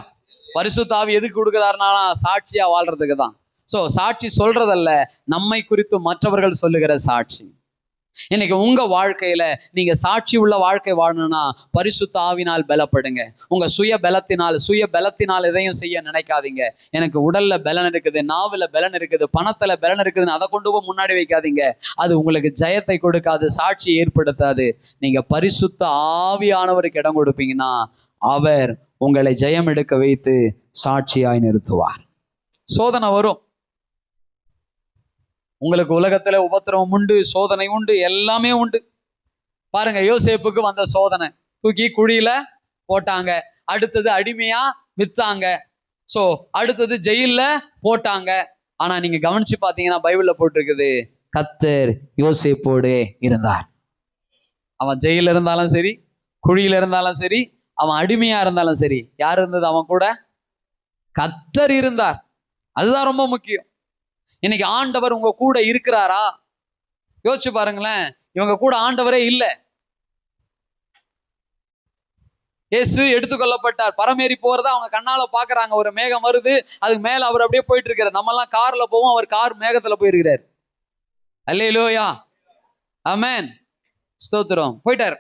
பரிசுத்த ஆவி எதுக்கு கொடுக்கிறாருனா சாட்சியா வாழ்றதுக்கு தான். சோ சாட்சி சொல்றதல்ல, நம்மை குறித்து மற்றவர்கள் சொல்லுகிற சாட்சி. இன்னைக்கு உங்க வாழ்க்கையில நீங்க சாட்சி உள்ள வாழ்க்கை வாழணும்னா பரிசுத்த ஆவினால் பலப்படுங்க. உங்க சுய பலத்தினால் எதையும் செய்ய நினைக்காதீங்க. எனக்கு உடல்ல பலன் இருக்குது, நாவுல பலன் இருக்குது, பணத்துல பலன் இருக்குதுன்னு அதை கொண்டு போய் முன்னாடி வைக்காதீங்க. அது உங்களுக்கு ஜெயத்தை கொடுக்காது, சாட்சி ஏற்படுத்தாது. நீங்க பரிசுத்த ஆவியானவருக்கு இடம் கொடுப்பீங்கன்னா அவர் உங்களை ஜெயம் எடுக்க வைத்து சாட்சியாய் நிறுத்துவார். சோதனை வரும். உங்களுக்கு உலகத்துல உபத்திரவம் உண்டு, சோதனை உண்டு, எல்லாமே உண்டு. பாருங்க, யோசேப்புக்கு வந்த சோதனை, தூக்கி குழியில போட்டாங்க. அடுத்தது அடிமையா வித்தாங்க. சோ அடுத்தது ஜெயில்ல போட்டாங்க. ஆனா நீங்க கவனிச்சு பாத்தீங்கன்னா பைபிள்ல போட்டிருக்குது, கர்த்தர் யோசேப்போடு இருந்தார். அவன் ஜெயில இருந்தாலும் சரி, குழியில இருந்தாலும் சரி, அவன் அடிமையா இருந்தாலும் சரி, யார் இருந்தது அவன் கூட? கர்த்தர் இருந்தார். அதுதான் ரொம்ப முக்கியம். இன்னைக்கு ஆண்டவர் உங்க கூட இருக்கிறாரா? யோசிச்சு பாருங்களேன். இவங்க கூட ஆண்டவரே இல்லை. இயேசு எடுத்துக்கொள்ளப்பட்டார். பரமேறி போறதா அவங்க கண்ணால பாக்குறாங்க. ஒரு மேகம் வருது, அதுக்கு மேல அவர் அப்படியே போயிட்டு இருக்கிறார். நம்ம எல்லாம் கார்ல போவோம், அவர் கார் மேகத்துல போயிருக்கிறார். அல்லேலூயா, ஆமென், ஸ்தோத்திரம். போயிட்டார்.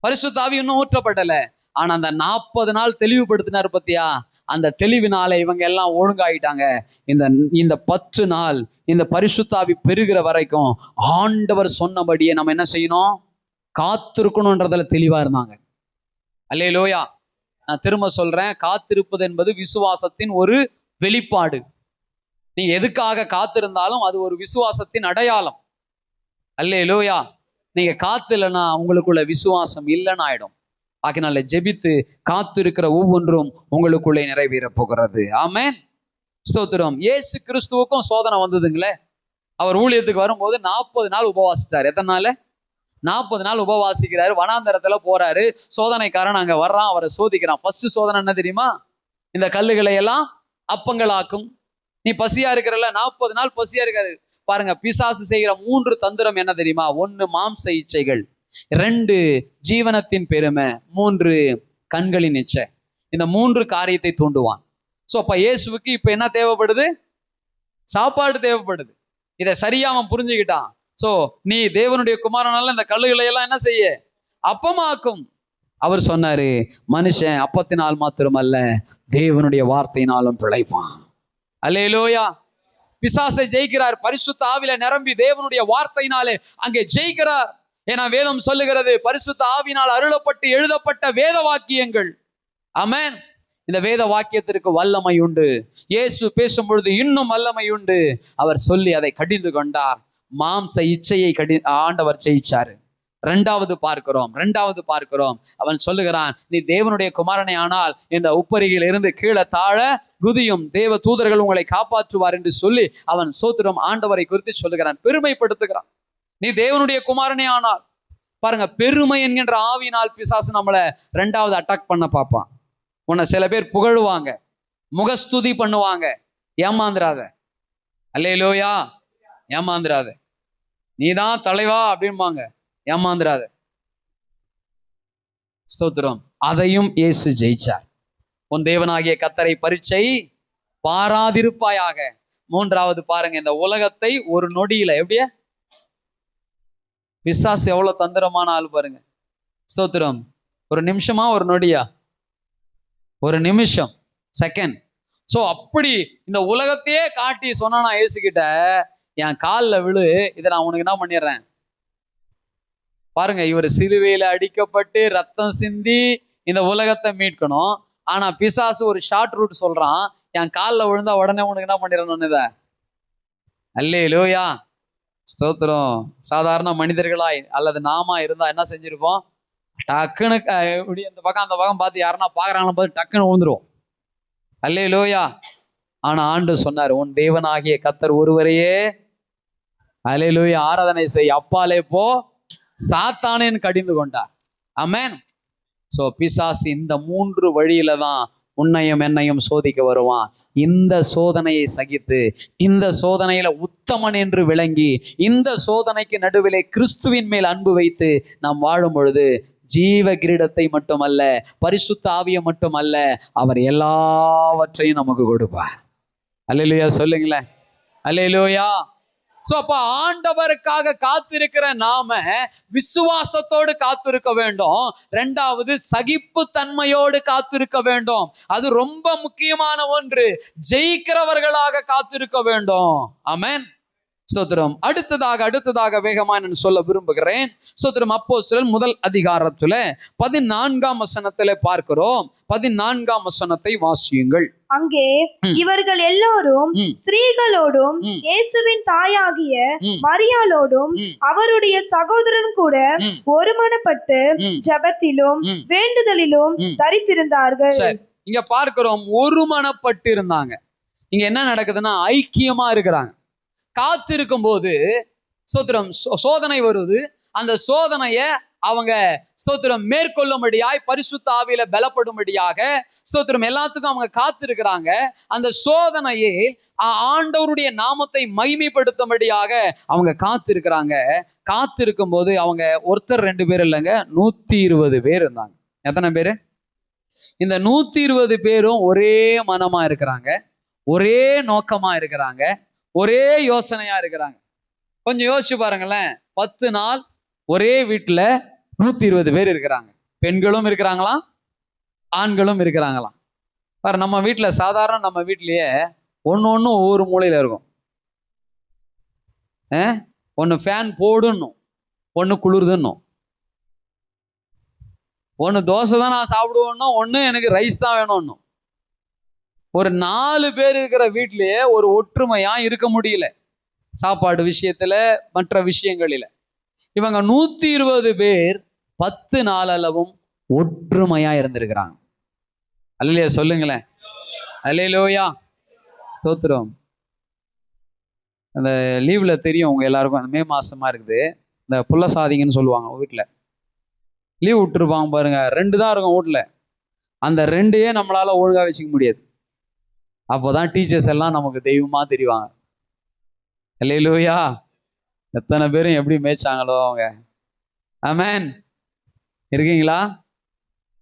பரிசுத்த ஆவி இன்னும் ஊற்றப்படல. ஆனா அந்த 40 நாள் தெளிவுபடுத்தினார் பத்தியா, அந்த தெளிவினால இவங்க எல்லாம் ஒழுங்காயிட்டாங்க. இந்த 10 நாள் இந்த பரிசுத்த ஆவி பெருகிற வரைக்கும் ஆண்டவர் சொன்னபடியே நம்ம என்ன செய்யணும்? காத்திருக்கணும்ன்றதுல தெளிவா இருந்தாங்க. அல்லேலூயா. நான் திரும்ப சொல்றேன், காத்திருப்பது என்பது விசுவாசத்தின் ஒரு வெளிப்பாடு. நீங்க எதுக்காக காத்திருந்தாலும் அது ஒரு விசுவாசத்தின் அடையாளம். அல்லேலூயா. நீங்க காத்துலன்னா உங்களுக்குள்ள விசுவாசம் இல்லைன்னு ஆயிடும். ஆகினால ஜெபித்து காத்திருக்கிற ஒவ்வொன்றும் உங்களுக்குள்ளே நிறைவேற போகிறது. ஆமென், ஸ்தோத்திரம். இயேசு கிறிஸ்துவுக்கும் சோதனை வந்ததுங்களே. அவர் ஊழியத்துக்கு வரும்போது 40 நாள் உபவாசித்தார். எத்தனை நாள்? 40 நாள் உபவாசிக்கிறாரு. வனாந்தரத்துல போறாரு. சோதனைக்காரன் அங்க வர்றான், அவரை சோதிக்கிறான். ஃபர்ஸ்ட் சோதனை என்ன தெரியுமா? இந்த கல்லுகளை எல்லாம் அப்பங்களாக்கும். நீ பசியா இருக்கிறல்ல, 40 நாள் பசியா இருக்காரு. பாருங்க, பிசாசு செய்கிற 3 தந்திரம் என்ன தெரியுமா? 1 மாம்ச இச்சைகள், 2 ஜீவனத்தின் பெருமை, 3 கண்களின் இச்சை. இந்த 3 காரியத்தை தூண்டுவான். சோ அப்ப இயேசுவுக்கு இப்ப என்ன தேவைப்படுது? சாப்பாடு தேவைப்படுது. இதை சரியா அவன் புரிஞ்சுக்கிட்டான். சோ நீ தேவனுடைய குமாரனால இந்த கல்லுகளை எல்லாம் என்ன செய்ய? அப்பமாக்கும். அவர் சொன்னாரு, மனுஷன் அப்பத்தினால் மாத்திரமல்ல தேவனுடைய வார்த்தையினாலும் பிழைப்பான். அல்லேலூயா. பிசாசை ஜெயிக்கிறார். பரிசுத்த ஆவியில நிரம்பி தேவனுடைய வார்த்தையினாலே அங்கே ஜெயிக்கிறார். ஏன்னா வேதம் சொல்லுகிறது, பரிசுத்த ஆவியினால் அருளப்பட்டு எழுதப்பட்ட வேத வாக்கியங்கள். ஆமென். இந்த வேத வாக்கியத்திற்கு வல்லமை உண்டு. இயேசு பேசும் பொழுது இன்னும் வல்லமை உண்டு. அவர் சொல்லி அதை கடிந்து கொண்டார். மாம்ச இச்சையை ஆண்டவர் ஜெயிச்சாரு. ரெண்டாவது பார்க்கிறோம், அவன் சொல்லுகிறான், நீ தேவனுடைய குமாரனை ஆனால் இந்த உப்பரிகையில் இருந்து கீழே தாழ குதியும், தேவ தூதர்கள் உங்களை காப்பாற்றுவார் என்று சொல்லி அவன் சோத்திரம் ஆண்டவரை குறித்து சொல்லுகிறான், பெருமைப்படுத்துகிறான். நீ தேவனுடைய குமாரனே ஆனால். பாருங்க, பெருமை என்கின்ற ஆவியினால் பிசாசு நம்மளை 2வது அட்டாக் பண்ண பார்ப்பான். உன்னை சில பேர் புகழுவாங்க, முகஸ்துதி பண்ணுவாங்க. ஏமாந்துராத. அல்லேலூயா. ஏமாந்துராத. நீதான் தலைவா அப்படின்பாங்க. ஏமாந்துராத. ஸ்தோத்திரம். அதையும் இயேசு ஜெயிச்சார். உன் தேவனாகிய கர்த்தரை பரீட்சை பாராதிருப்பாயாக. 3வது பாருங்க, இந்த உலகத்தை ஒரு நொடியில எப்படியா பிசாசு எவ்வளவு தந்திரமான ஆள் பாருங்க. ஸ்தோத்திரம். ஒரு நிமிஷமா ஒரு நொடியா? ஒரு நிமிஷம், செகண்ட். சோ அப்படி இந்த உலகத்தையே காட்டி சொன்னா இயேசுகிட்ட, என் காலில் விழு, இதை நான் உனக்கு என்ன பண்ணிடுறேன். பாருங்க, இவர் சிலுவையில அடிக்கப்பட்டு ரத்தம் சிந்தி இந்த உலகத்தை மீட்கணும். ஆனா பிசாசு ஒரு ஷார்ட் ரூட் சொல்றான், என் காலில் விழுந்தா உடனே உனக்கு என்ன பண்ணிடணும். இத அல்லேலூயா. ஸ்தோத்திரம். சாதாரண மனிதர்களாய் அல்லது நாமா இருந்தா என்ன செஞ்சிருப்போம்? டக்குன்னு இப்படி இந்த பக்கம் அந்த பக்கம் பார்த்து யாருன்னா பாக்குறாங்களா பார்த்து டக்குன்னு விழுந்துருவோம். அல்லேலூயா. ஆனா ஆண்டு சொன்னார், உன் தேவனாகிய கர்த்தர் ஒருவரையே அல்லேலூயா ஆராதனை செய், அப்பாலே போ சாத்தானேன்னு கடிந்து கொண்டார். ஆமென். சோ பிசாசு இந்த 3 வழியில தான் உன்னையும் என்னையும் சோதிக்க வருவான். இந்த சோதனையை சகித்து, இந்த சோதனையில உத்தமன் என்று விளங்கி, இந்த சோதனைக்கு நடுவிலே கிறிஸ்துவின் மேல் அன்பு வைத்து நாம் வாழும் பொழுது ஜீவ கிரீடத்தை மட்டுமல்ல, பரிசுத்த ஆவியை மட்டுமல்ல, அவர் எல்லாவற்றையும் நமக்கு கொடுப்பார். அல்லேலூயா சொல்லுங்களேன். அல்லேலூயா. சோ அப்ப ஆண்டவருக்காக காத்திருக்கிற நாம விசுவாசத்தோடு காத்திருக்க வேண்டும். 2வது சகிப்பு தன்மையோடு காத்திருக்க வேண்டும். அது ரொம்ப முக்கியமான ஒன்று. ஜெயிக்கிறவர்களாக காத்திருக்க வேண்டும். ஆமென். ஸ்தோத்திரம். அடுத்ததாக வேகமா நான் சொல்ல விரும்புகிறேன். ஸ்தோத்திரம். அப்போஸ்தலர் முதல் அதிகாரத்துல 14ஆம் வசனத்துல பார்க்கிறோம். 14ஆம் வசனத்தை வாசியுங்கள். அங்கே இவர்கள் எல்லோரும் ஸ்திரீகளோடும் இயேசுவின் தாயாகிய மரியாளோடும் அவருடைய சகோதரன் கூட ஒருமனப்பட்டு ஜெபத்திலும் வேண்டுதலிலும் தரித்திருந்தார்கள். இங்க பார்க்கிறோம், ஒருமனப்பட்டு இருந்தாங்க. இங்க என்ன நடக்குதுன்னா, ஐக்கியமா இருக்கிறாங்க. காத்திருக்கும் போது ஸ்தோத்திரம் சோதனை வருது. அந்த சோதனைய அவங்க ஸ்தோத்திரம் மேற்கொள்ளும்படியாய் பரிசுத்த ஆவியில பலப்படும்படியாக ஸ்தோத்திரம் எல்லாத்துக்கும் அவங்க காத்திருக்கிறாங்க. அந்த சோதனையை ஆண்டவருடைய நாமத்தை மகிமைப்படுத்தும்படியாக அவங்க காத்திருக்கிறாங்க. காத்திருக்கும் போது அவங்க ஒருத்தர் 2 பேர் இல்லைங்க, 120 பேர் இருந்தாங்க. எத்தனை பேரு? இந்த 120 பேரும் ஒரே மனமா இருக்கிறாங்க, ஒரே நோக்கமா இருக்கிறாங்க, ஒரே யோசனையா இருக்கிறாங்க. கொஞ்சம் யோசிச்சு பாருங்களேன். 10 நாள் ஒரே வீட்டுல 120 பேர் இருக்கிறாங்க. பெண்களும் இருக்கிறாங்களாம், ஆண்களும் இருக்கிறாங்களாம். பாரு, நம்ம வீட்டுல சாதாரண நம்ம வீட்லயே ஒண்ணு ஒவ்வொரு மூலையில இருக்கும். ஒண்ணு ஃபேன் போடுன்னும், ஒண்ணு குளிர்துன்னும், ஒண்ணு தோசை தான் நான் சாப்பிடுவோம்னா, ஒண்ணு எனக்கு ரைஸ் தான் வேணும்னும். ஒரு 4 பேர் இருக்கிற வீட்லயே ஒரு ஒற்றுமையா இருக்க முடியல. சாப்பாடு விஷயத்துல, மற்ற விஷயங்களில. இவங்க 120 பேர் 10 நாள் அளவும் ஒற்றுமையா இருந்திருக்கிறாங்க. அல்லேலூயா சொல்லுங்களேன். அல்லேலூயா. ஸ்தோத்திரம். அந்த லீவ்ல தெரியும் உங்க எல்லாருக்கும், அந்த மே மாசமா இருக்குது, இந்த புள்ள சாதிங்கன்னு சொல்லுவாங்க. வீட்டுல லீவ் விட்டுருப்பாங்க பாருங்க, 2 தான் இருக்கும் வீட்டுல. அந்த 2 நம்மளால ஒழுங்கா வச்சுக்க முடியாது. அப்போதான் டீச்சர்ஸ் எல்லாம் நமக்கு தெய்வமா தெரிவாங்க. அல்லேலூயா. எத்தனை பேரும் எப்படி மேய்ச்சாங்களோ அவங்க. ஆமென். இருக்கீங்களா?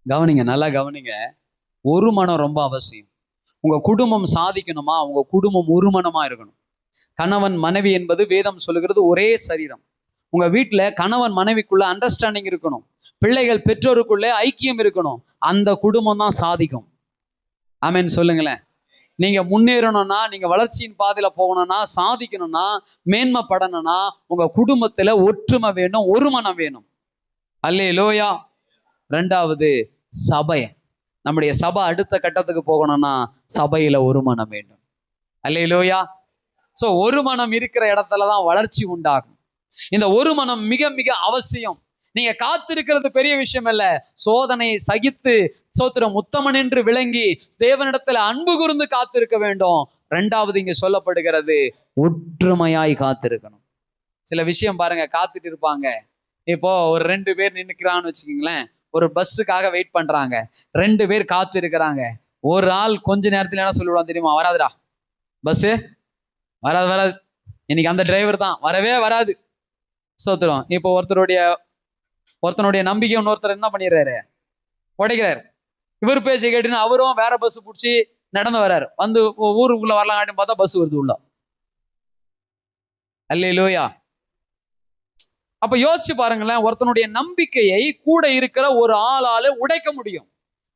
கவனிங்க, நல்லா கவனிங்க. ஒரு மனம் ரொம்ப அவசியம். உங்க குடும்பம் சாதிக்கணுமா, உங்க குடும்பம் ஒரு மனமா இருக்கணும். கணவன் மனைவி என்பது வேதம் சொல்லுகிறது ஒரே சரீரம். உங்க வீட்டுல கணவன் மனைவிக்குள்ள அண்டர்ஸ்டாண்டிங் இருக்கணும். பிள்ளைகள் பெற்றோருக்குள்ள ஐக்கியம் இருக்கணும். அந்த குடும்பம் தான் சாதிக்கும். ஆமென் சொல்லுங்களேன். நீங்க முன்னேறணும்னா, நீங்க வளர்ச்சியின் பாதையில போகணும்னா, சாதிக்கணும்னா, மேன்மைப்படணும்னா, உங்க குடும்பத்துல ஒற்றுமை வேணும், ஒரு மனம் வேணும். அல்லேலூயா. 2வது சபை. நம்முடைய சபை அடுத்த கட்டத்துக்கு போகணும்னா சபையில ஒரு மனம் வேண்டும். அல்லேலூயா. சோ ஒரு மனம் இருக்கிற இடத்துலதான் வளர்ச்சி உண்டாகும். இந்த ஒரு மனம் மிக மிக அவசியம். நீங்க காத்திருக்கிறது பெரிய விஷயம் அல்ல. சோதனையை சகித்து சோத்திரம் உத்தமன் என்று விளங்கி தேவனிடத்துல அன்பு கூர்ந்து காத்திருக்க வேண்டும். 2வது இங்க சொல்லப்படுகிறது, ஒற்றுமையாய் காத்திருக்கணும். சில விஷயம் பாருங்க, காத்துட்டு இருப்பாங்க. இப்போ ஒரு 2 பேர் நின்னுக்கிறான்னு வச்சுக்கீங்களேன். ஒரு பஸ்ஸுக்காக வெயிட் பண்றாங்க. 2 பேர் காத்து இருக்கிறாங்க. ஒரு ஆள் கொஞ்ச நேரத்துல என்ன சொல்லுவான் தெரியுமா? வராதுடா பஸ், வராது, இன்னைக்கு அந்த டிரைவர் தான் வரவே வராது. சோத்திரம். இப்போ ஒருத்தனுடைய நம்பிக்கை இன்னொருத்தர் என்ன பண்ணிடுறாரு? உடைக்கிறாரு. இவர் பேச்சை கேட்டுன்னு அவரும் வேற பஸ் பிடிச்சி நடந்து வர்றாரு. வந்து ஊருக்குள்ள வரலாம் பார்த்தா பஸ் வருது உள்ள. அல்லேலூயா. அப்ப யோசிச்சு பாருங்களேன், ஒருத்தனுடைய நம்பிக்கையை கூட இருக்கிற ஒரு ஆளால உடைக்க முடியும்.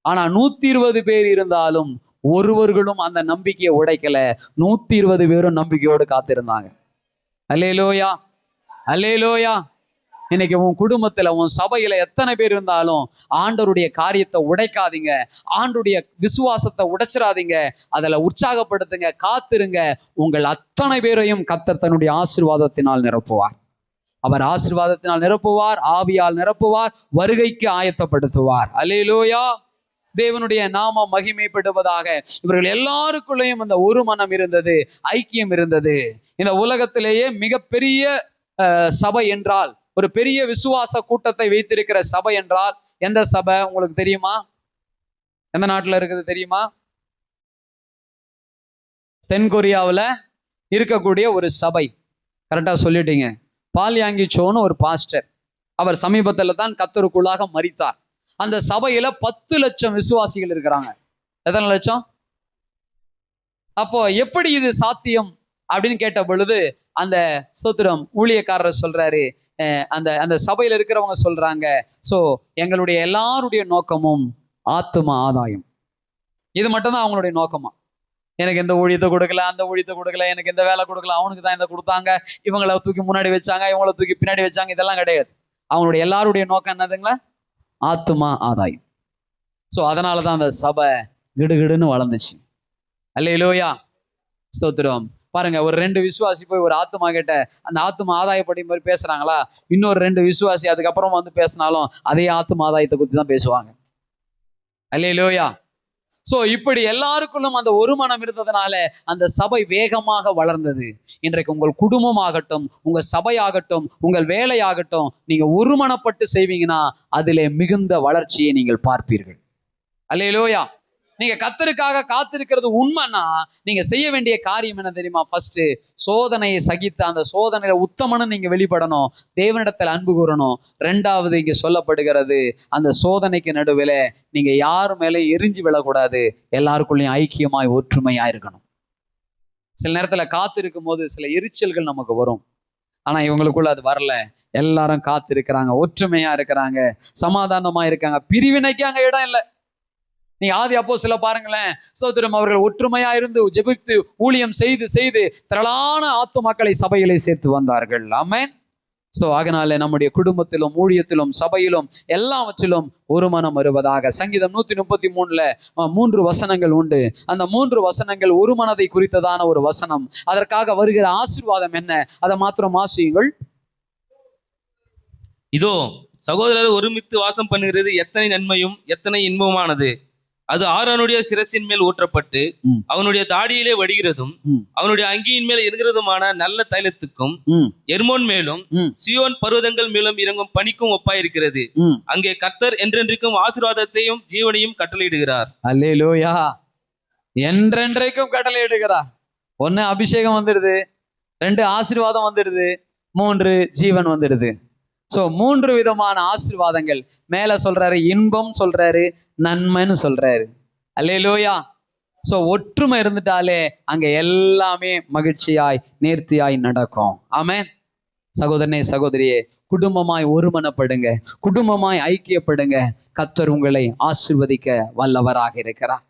ஆனா 120 பேர் இருந்தாலும் ஒருவர்களும் அந்த நம்பிக்கையை உடைக்கல. 120 பேரும் நம்பிக்கையோடு காத்திருந்தாங்க. அல்லேலூயா. அல்லேலூயா. இன்னைக்கு உன் குடும்பத்துல, உன் சபையில எத்தனை பேர் இருந்தாலும் ஆண்டவருடைய காரியத்தை உடைக்காதீங்க. ஆண்டவருடைய விசுவாசத்தை உடைச்சிடாதீங்க. அதுல உற்சாகப்படுத்துங்க, காத்திருங்க. உங்கள் அத்தனை பேரையும் கர்த்தர் தன்னுடைய ஆசீர்வாதத்தினால் நிரப்புவார். அவர் ஆசீர்வாதத்தினால் நிரப்புவார், ஆவியால் நிரப்புவார், வருகைக்கு ஆயத்தப்படுத்துவார். அல்லேலூயா. தேவனுடைய நாம மகிமைப்படுவதாக. இவர்கள் எல்லாருக்குள்ளேயும் அந்த ஒரு மனம் இருந்தது, ஐக்கியம் இருந்தது. இந்த உலகத்திலேயே மிகப்பெரிய சபை என்றால், ஒரு பெரிய விசுவாச கூட்டத்தை வைத்திருக்கிற சபை என்றால் எந்த சபை உங்களுக்கு தெரியுமா? எந்த நாட்டுல இருக்குது தெரியுமா? தென்கொரியாவில் இருக்கக்கூடிய ஒரு சபை. கரெக்டா சொல்லிட்டீங்க. பால்யாங்கி சோன்னு ஒரு பாஸ்டர். அவர் சமீபத்தில் தான் கர்த்தருக்குள்ளாக மரித்தார். அந்த சபையில 10 லட்சம் விசுவாசிகள் இருக்கிறாங்க. எத்தனை லட்சம்? அப்போ எப்படி இது சாத்தியம் அப்படின்னு கேட்ட பொழுது அந்த ஸ்தோத்திரம் ஊழியக்காரர் சொல்றாரு, அந்த அந்த சபையில இருக்கிறவங்க சொல்றாங்க, சோ எங்களுடைய எல்லாருடைய நோக்கமும் ஆத்தும ஆதாயம். இது மட்டும்தான் அவங்களுடைய நோக்கமா. எனக்கு இந்த ஊழியத்தை கொடுக்கல, அந்த ஊழியத்தை கொடுக்கல, எனக்கு இந்த வேலை கொடுக்கல, அவனுக்கு தான் இந்த கொடுத்தாங்க, இவங்களை தூக்கி முன்னாடி வச்சாங்க, இவங்களை தூக்கி பின்னாடி வச்சாங்க, இதெல்லாம் கிடையாது. அவங்களுடைய எல்லாருடைய நோக்கம் என்னதுங்களா? ஆத்துமா ஆதாயம். ஸோ அதனால தான் அந்த சபை கிடுகிடுன்னு வளர்ந்துச்சு. அல்லேலூயா, ஸ்தோத்திரம். பாருங்க, ஒரு 2 விசுவாசி போய் ஒரு ஆத்துமா கிட்ட அந்த ஆத்துமா ஆதாயப்படி மாதிரி பேசுறாங்களா, இன்னொரு 2 விசுவாசி அதுக்கப்புறம் வந்து பேசினாலும் அதே ஆத்துமா ஆதாயத்தை குறித்து தான் பேசுவாங்க. அல்லேலூயா. சோ இப்படி எல்லாருக்குள்ளும் அந்த ஒரு மனம் இருந்ததுனால அந்த சபை வேகமாக வளர்ந்தது. இன்றைக்கு உங்கள் குடும்பமாகட்டும், உங்க சபையாகட்டும், உங்கள் வேலையாகட்டும், நீங்க ஒருமனப்பட்டு செய்வீங்கன்னா அதிலே மிகுந்த வளர்ச்சியை நீங்கள் பார்ப்பீர்கள். அல்லேலூயா. நீங்க கர்த்தருக்காக காத்திருக்கிறது உண்மைன்னா நீங்க செய்ய வேண்டிய காரியம் என்ன தெரியுமா? ஃபர்ஸ்ட் சோதனையை சகித்து அந்த சோதனையில உத்தமன்னு நீங்க வெளிப்படணும், தேவனிடத்தில் அன்பு கூறணும். 2வது இங்க சொல்லப்படுகிறது, அந்த சோதனைக்கு நடுவில் நீங்க யாரு மேலே எரிஞ்சு விழக்கூடாது, எல்லாருக்குள்ளேயும் ஐக்கியமாய் ஒற்றுமையா இருக்கணும். சில நேரத்துல காத்திருக்கும் போது சில எரிச்சல்கள் நமக்கு வரும். ஆனா இவங்களுக்குள்ள அது வரல. எல்லாரும் காத்திருக்கிறாங்க, ஒற்றுமையா இருக்கிறாங்க, சமாதானமா இருக்காங்க, பிரிவினைக்கு அங்க இடம் இல்லை. நீங்க ஆதி அப்போஸ்தலரை பாருங்களேன், சகோதரர் அவர்கள் ஒற்றுமையா இருந்து ஜெபித்து ஊழியம் செய்து செய்து திரளான ஆத்துமாக்களை சபையிலே சேர்த்து வந்தார்கள். ஆமென். சோ அதனால நம்முடைய குடும்பத்திலும் ஊழியத்திலும் சபையிலும் எல்லாவற்றிலும் ஒரு மனம் வருவதாக. சங்கீதம் 133ல 3 வசனங்கள் உண்டு. அந்த 3 வசனங்கள் ஒரு மனதை குறித்ததான ஒரு வசனம். அதற்காக வருகிற ஆசீர்வாதம் என்ன, அதை மாத்திரம் வாசியுங்கள். இதோ சகோதரர் ஒருமித்து வாசம் பண்ணுகிறது எத்தனை நன்மையும் எத்தனை இன்பமானது. அது ஆரோனுடைய சிரசின் மேல் ஊற்றப்பட்டு அவனுடைய தாடியிலே வடிகிறதும் அவனுடைய அங்கியின் மேல் இருக்கிறதுமான நல்ல தைலத்துக்கும் எர்மோன் மேலும் சியோன் பர்வதங்கள் மேலும் இறங்கும் பனிக்கும் ஒப்பாயிருக்கிறது. அங்கே கர்த்தர் என்றென்றைக்கும் ஆசீர்வாதத்தையும் ஜீவனையும் கட்டளையிடுகிறார். அல்லேலூயா. என்றென்றைக்கும் கட்டளையிடுகிறார். 1 அபிஷேகம் வந்துடுது, 2 ஆசீர்வாதம் வந்துடுது, 3 ஜீவன் வந்துடுது. ஸோ 3 விதமான ஆசீர்வாதங்கள். மேல சொல்றாரு இன்பம் சொல்றாரு, நன்மைன்னு சொல்றாரு. அல்லேலூயா. ஸோ ஒற்றுமை இருந்துட்டாலே அங்க எல்லாமே மகிழ்ச்சியாய் நேர்த்தியாய் நடக்கும். ஆமென். சகோதரனே சகோதரியே, குடும்பமாய் ஒருமனப்படுங்க, குடும்பமாய் ஐக்கியப்படுங்க. கர்த்தர் உங்களை ஆசீர்வதிக்க வல்லவராக இருக்கிறார்.